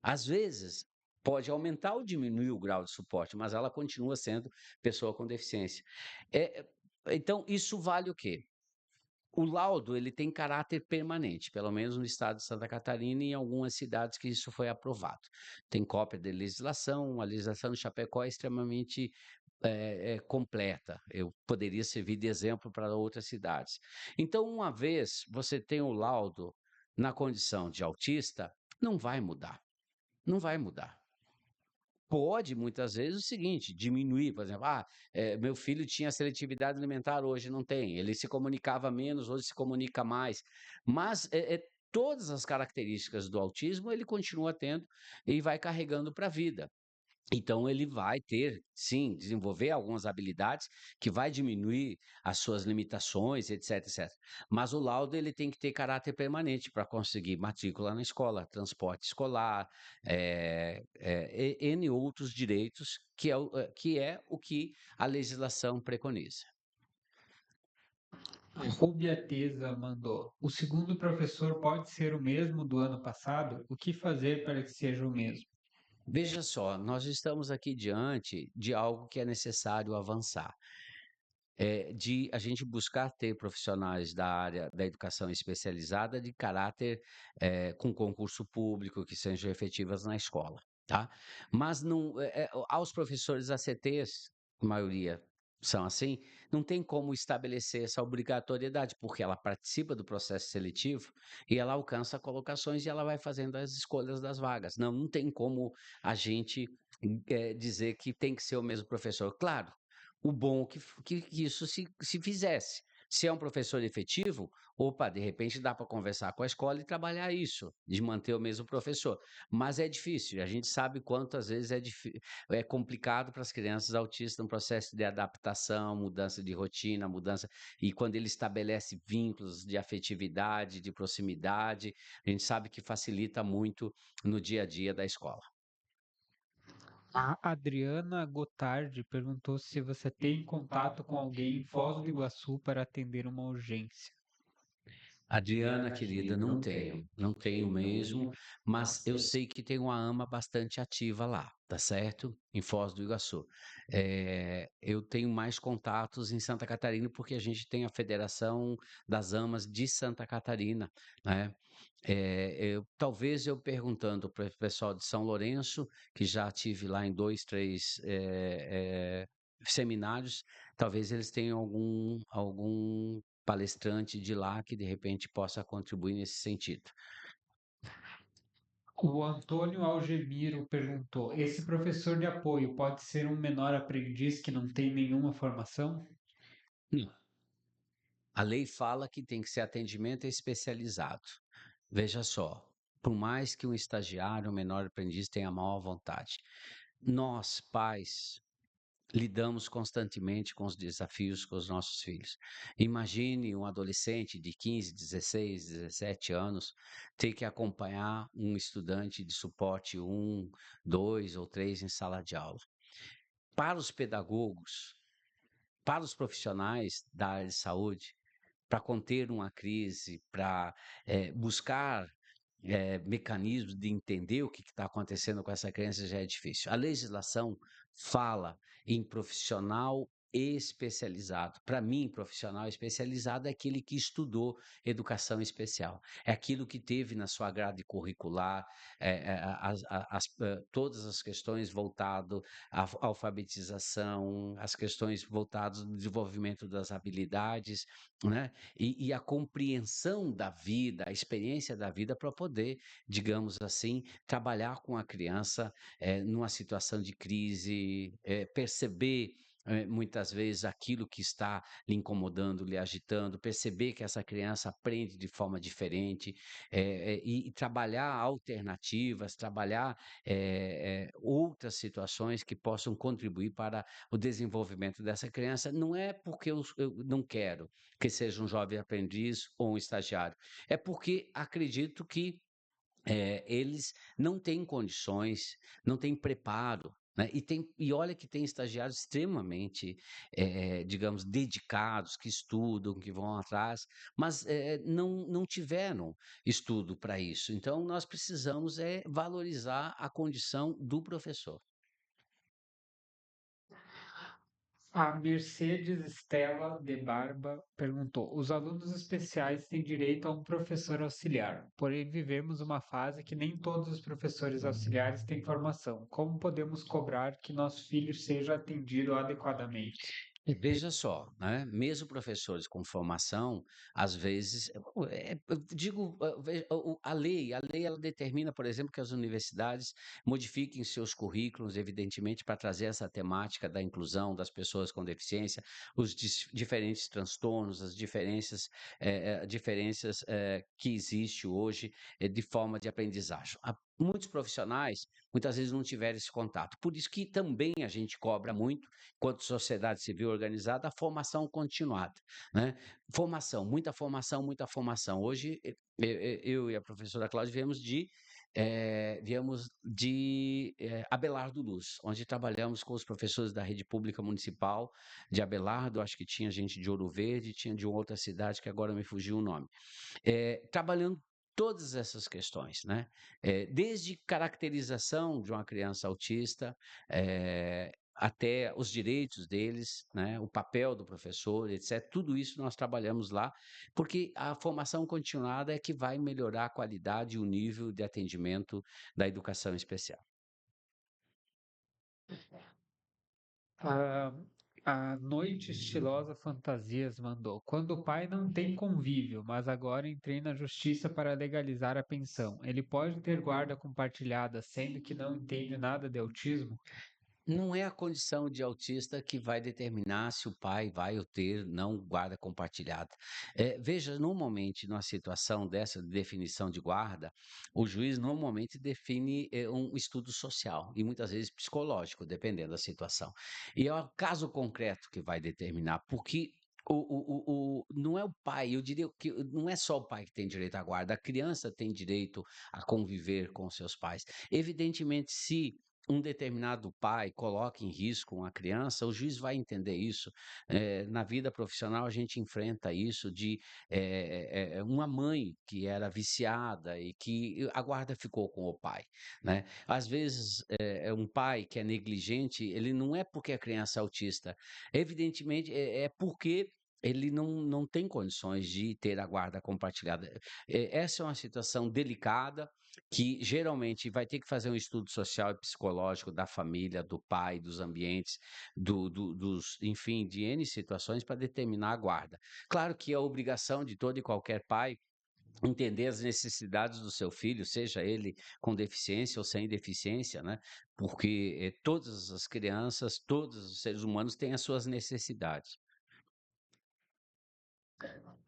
Às vezes, pode aumentar ou diminuir o grau de suporte, mas ela continua sendo pessoa com deficiência. É, então, isso vale o quê? O laudo ele tem caráter permanente, pelo menos no estado de Santa Catarina e em algumas cidades que isso foi aprovado. Tem cópia de legislação, a legislação de Chapecó é extremamente completa. Eu poderia servir de exemplo para outras cidades. Então, uma vez você tem o laudo na condição de autista, não vai mudar. Não vai mudar. Pode, muitas vezes, o seguinte, diminuir, por exemplo, meu filho tinha seletividade alimentar, hoje não tem. Ele se comunicava menos, hoje se comunica mais. Mas todas as características do autismo ele continua tendo e vai carregando para a vida. Então ele vai ter, sim, desenvolver algumas habilidades que vai diminuir as suas limitações, etc, etc. Mas o laudo ele tem que ter caráter permanente para conseguir matrícula na escola, transporte escolar, N outros direitos, que é o que a legislação preconiza. A Rubiateza mandou. O segundo professor pode ser o mesmo do ano passado? O que fazer para que seja o mesmo? Veja só, nós estamos aqui diante de algo que é necessário avançar. De a gente buscar ter profissionais da área da educação especializada de caráter, com concurso público, que sejam efetivas na escola, tá? Mas não, aos professores ACTs, a maioria são assim, não tem como estabelecer essa obrigatoriedade, porque ela participa do processo seletivo e ela alcança colocações e ela vai fazendo as escolhas das vagas. Não tem como a gente, dizer que tem que ser o mesmo professor. Claro, o bom que isso se fizesse. Se é um professor efetivo, opa, de repente dá para conversar com a escola e trabalhar isso, de manter o mesmo professor. Mas é difícil, a gente sabe quanto às vezes é complicado para as crianças autistas no processo de adaptação, mudança de rotina, mudança. E quando ele estabelece vínculos de afetividade, de proximidade, a gente sabe que facilita muito no dia a dia da escola. A Adriana Gotardi perguntou se você tem contato com alguém em Foz do Iguaçu para atender uma urgência. Adriana, querida, não tenho, não tenho mesmo, mas eu sei que tem uma AMA bastante ativa lá, tá certo? Em Foz do Iguaçu. Eu tenho mais contatos em Santa Catarina porque a gente tem a Federação das AMAs de Santa Catarina, né? Talvez eu perguntando para o pessoal de São Lourenço, que já tive lá em 2, 3 seminários, talvez eles tenham algum palestrante de lá que de repente possa contribuir nesse sentido. O Antônio Algemiro perguntou: esse professor de apoio pode ser um menor aprendiz que não tem nenhuma formação? Hum. A lei fala que tem que ser atendimento especializado. Veja só, por mais que um estagiário, um menor aprendiz tenha maior vontade, nós, pais, lidamos constantemente com os desafios com os nossos filhos. Imagine um adolescente de 15, 16, 17 anos ter que acompanhar um estudante de suporte 1, 2 ou 3 em sala de aula. Para os pedagogos, para os profissionais da área de saúde, para conter uma crise, para buscar mecanismos de entender o que está acontecendo com essa criança já é difícil. A legislação fala em profissional especializado. Para mim, profissional especializado é aquele que estudou educação especial. É aquilo que teve na sua grade curricular todas as questões voltadas à alfabetização, as questões voltadas ao desenvolvimento das habilidades, né? E a compreensão da vida, a experiência da vida para poder, digamos assim, trabalhar com a criança numa situação de crise, perceber muitas vezes aquilo que está lhe incomodando, lhe agitando, perceber que essa criança aprende de forma diferente e trabalhar alternativas, trabalhar outras situações que possam contribuir para o desenvolvimento dessa criança. Não é porque eu não quero que seja um jovem aprendiz ou um estagiário, é porque acredito que eles não têm condições, não têm preparo, né? E olha que tem estagiários extremamente, digamos, dedicados, que estudam, que vão atrás, mas não tiveram estudo para isso. Então, nós precisamos valorizar a condição do professor. A Mercedes Estela de Barba perguntou: os alunos especiais têm direito a um professor auxiliar, porém vivemos uma fase que nem todos os professores auxiliares têm formação. Como podemos cobrar que nosso filho seja atendido adequadamente? E veja só, né, mesmo professores com formação, às vezes, eu digo, a lei ela determina, por exemplo, que as universidades modifiquem seus currículos, evidentemente, para trazer essa temática da inclusão das pessoas com deficiência, os diferentes transtornos, as diferenças que existe hoje de forma de aprendizagem. Muitos profissionais, muitas vezes, não tiveram esse contato. Por isso que também a gente cobra muito enquanto sociedade civil organizada, a formação continuada, né? Formação, muita formação, muita formação. Hoje, eu e a professora Cláudia viemos de Abelardo Luz, onde trabalhamos com os professores da rede pública municipal de Abelardo, acho que tinha gente de Ouro Verde, tinha de uma outra cidade que agora me fugiu o nome. Trabalhando todas essas questões, né? Desde caracterização de uma criança autista, até os direitos deles, né? O papel do professor, etc. Tudo isso nós trabalhamos lá, porque a formação continuada é que vai melhorar a qualidade e o nível de atendimento da educação especial. A, a Noite Estilosa Fantasias mandou: quando o pai não tem convívio, mas agora entrei na justiça para legalizar a pensão, ele pode ter guarda compartilhada, sendo que não entende nada de autismo? Não é a condição de autista que vai determinar se o pai vai ou ter não guarda compartilhada. Veja, normalmente, numa situação dessa de definição de guarda, o juiz normalmente define um estudo social e muitas vezes psicológico, dependendo da situação. E é o caso concreto que vai determinar, porque não é o pai, eu diria que não é só o pai que tem direito à guarda, a criança tem direito a conviver com seus pais. Evidentemente, se um determinado pai coloca em risco uma criança, o juiz vai entender isso. Na vida profissional, a gente enfrenta isso de uma mãe que era viciada e que a guarda ficou com o pai, né? Às vezes, é um pai que é negligente, ele não é porque a criança é autista, evidentemente, é porque ele não tem condições de ter a guarda compartilhada. Essa é uma situação delicada, que geralmente vai ter que fazer um estudo social e psicológico da família, do pai, dos ambientes, enfim, de N situações para determinar a guarda. Claro que é a obrigação de todo e qualquer pai entender as necessidades do seu filho, seja ele com deficiência ou sem deficiência, né? Porque todas as crianças, todos os seres humanos têm as suas necessidades.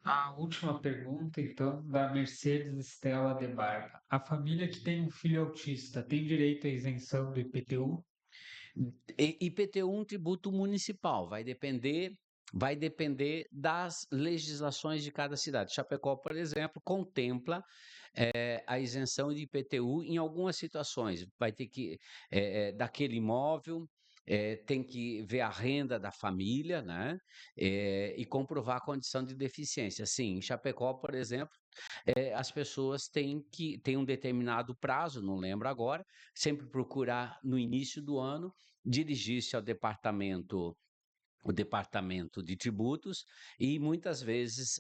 A última pergunta, então, da Mercedes Estela de Barba. A família que tem um filho autista tem direito à isenção do IPTU? IPTU um tributo municipal, vai depender das legislações de cada cidade. Chapecó, por exemplo, contempla a isenção de IPTU em algumas situações. Vai ter que, daquele imóvel, tem que ver a renda da família, né? E comprovar a condição de deficiência. Sim, em Chapecó, por exemplo, as pessoas têm um determinado prazo, não lembro agora, sempre procurar no início do ano, dirigir-se ao departamento o departamento de tributos e muitas vezes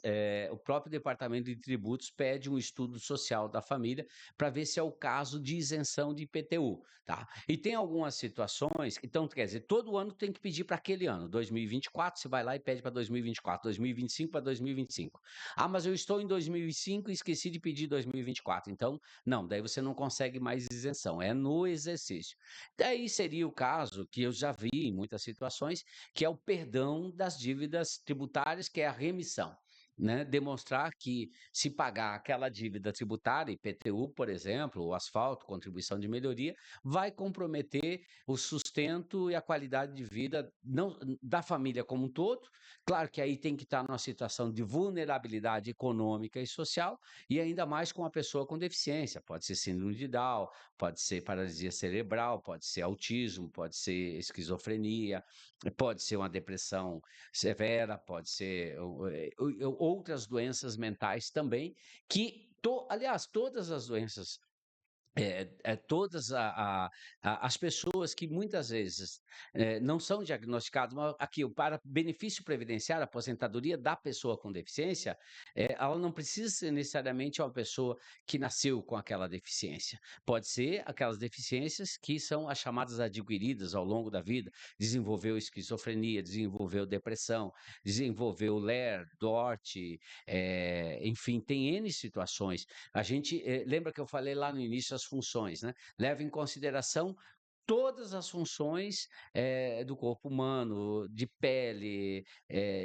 o próprio departamento de tributos pede um estudo social da família para ver se é o caso de isenção de IPTU, tá? E tem algumas situações, então quer dizer, todo ano tem que pedir para aquele ano, 2024, você vai lá e pede para 2024, 2025 para 2025. Ah, mas eu estou em 2005 e esqueci de pedir 2024, então não, daí você não consegue mais isenção, é no exercício. Daí seria o caso que eu já vi em muitas situações, que é o perdão das dívidas tributárias, que é a remissão. Né? Demonstrar que se pagar aquela dívida tributária, IPTU, por exemplo, o asfalto, contribuição de melhoria, vai comprometer o sustento e a qualidade de vida não, da família como um todo. Claro que aí tem que estar numa situação de vulnerabilidade econômica e social, e ainda mais com a pessoa com deficiência. Pode ser síndrome de Down, pode ser paralisia cerebral, pode ser autismo, pode ser esquizofrenia, pode ser uma depressão severa, pode ser outras doenças mentais também, aliás, todas as doenças todas as pessoas que muitas vezes não são diagnosticadas, mas aqui, para benefício previdenciário, aposentadoria da pessoa com deficiência, ela não precisa ser necessariamente uma pessoa que nasceu com aquela deficiência. Pode ser aquelas deficiências que são as chamadas adquiridas ao longo da vida, desenvolveu esquizofrenia, desenvolveu depressão, desenvolveu LER, DORT, enfim, tem N situações. A gente lembra que eu falei lá no início as funções, né? Leva em consideração todas as funções do corpo humano, de pele,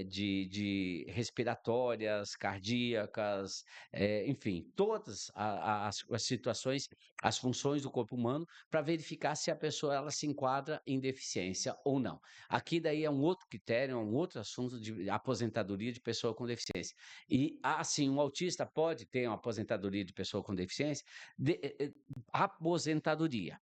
de respiratórias, cardíacas, enfim, todas as situações, as funções do corpo humano, para verificar se a pessoa ela se enquadra em deficiência ou não. Aqui daí é um outro critério, é um outro assunto de aposentadoria de pessoa com deficiência. E assim, um autista pode ter uma aposentadoria de pessoa com deficiência, aposentadoria.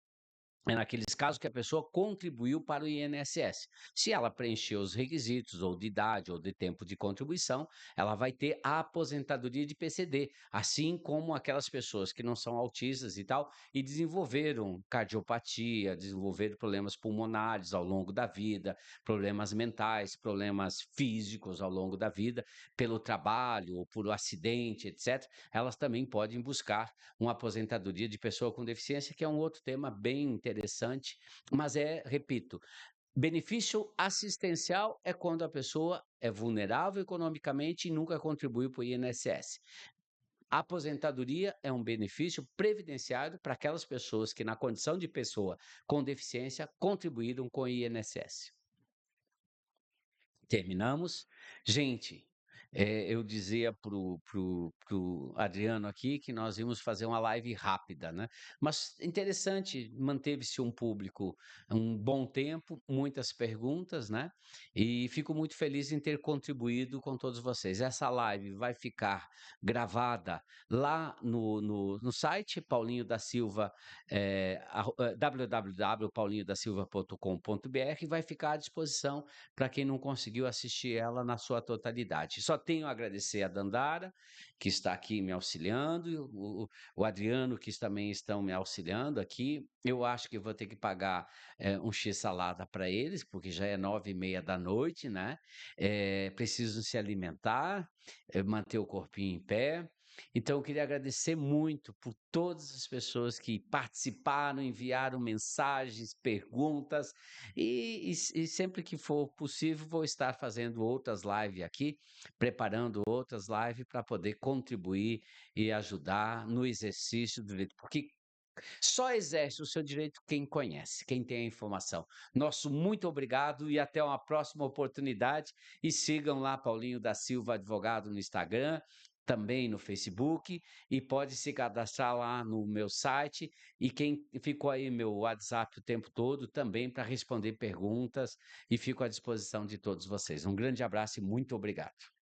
É naqueles casos que a pessoa contribuiu para o INSS. Se ela preencheu os requisitos, ou de idade, ou de tempo de contribuição, ela vai ter a aposentadoria de PCD, assim como aquelas pessoas que não são autistas e tal, e desenvolveram cardiopatia, desenvolveram problemas pulmonares ao longo da vida, problemas mentais, problemas físicos ao longo da vida, pelo trabalho, ou por acidente, etc., elas também podem buscar uma aposentadoria de pessoa com deficiência, que é um outro tema bem interessante, mas repito, benefício assistencial é quando a pessoa é vulnerável economicamente e nunca contribuiu para o INSS. A aposentadoria é um benefício previdenciário para aquelas pessoas que, na condição de pessoa com deficiência, contribuíram com o INSS. Terminamos. Gente, eu dizia pro Adriano aqui que nós íamos fazer uma live rápida, né, mas interessante, manteve-se um público um bom tempo, muitas perguntas, né, e fico muito feliz em ter contribuído com todos vocês. Essa live vai ficar gravada lá no site Paulinho da Silva, www.paulinhodasilva.com.br, e vai ficar à disposição para quem não conseguiu assistir ela na sua totalidade. Só tenho a agradecer a Dandara, que está aqui me auxiliando, e o Adriano, que também estão me auxiliando aqui. Eu acho que vou ter que pagar um X-salada para eles, porque já é 9h30 da noite, né? Precisam se alimentar, manter o corpinho em pé. Então, eu queria agradecer muito por todas as pessoas que participaram, enviaram mensagens, perguntas, e sempre que for possível, vou estar fazendo outras lives aqui, preparando outras lives para poder contribuir e ajudar no exercício do direito, porque só exerce o seu direito quem conhece, quem tem a informação. Nosso muito obrigado e até uma próxima oportunidade. E sigam lá Paulinho da Silva Advogado no Instagram, também no Facebook, e pode se cadastrar lá no meu site. E quem ficou aí meu WhatsApp o tempo todo também para responder perguntas, e fico à disposição de todos vocês. Um grande abraço e muito obrigado.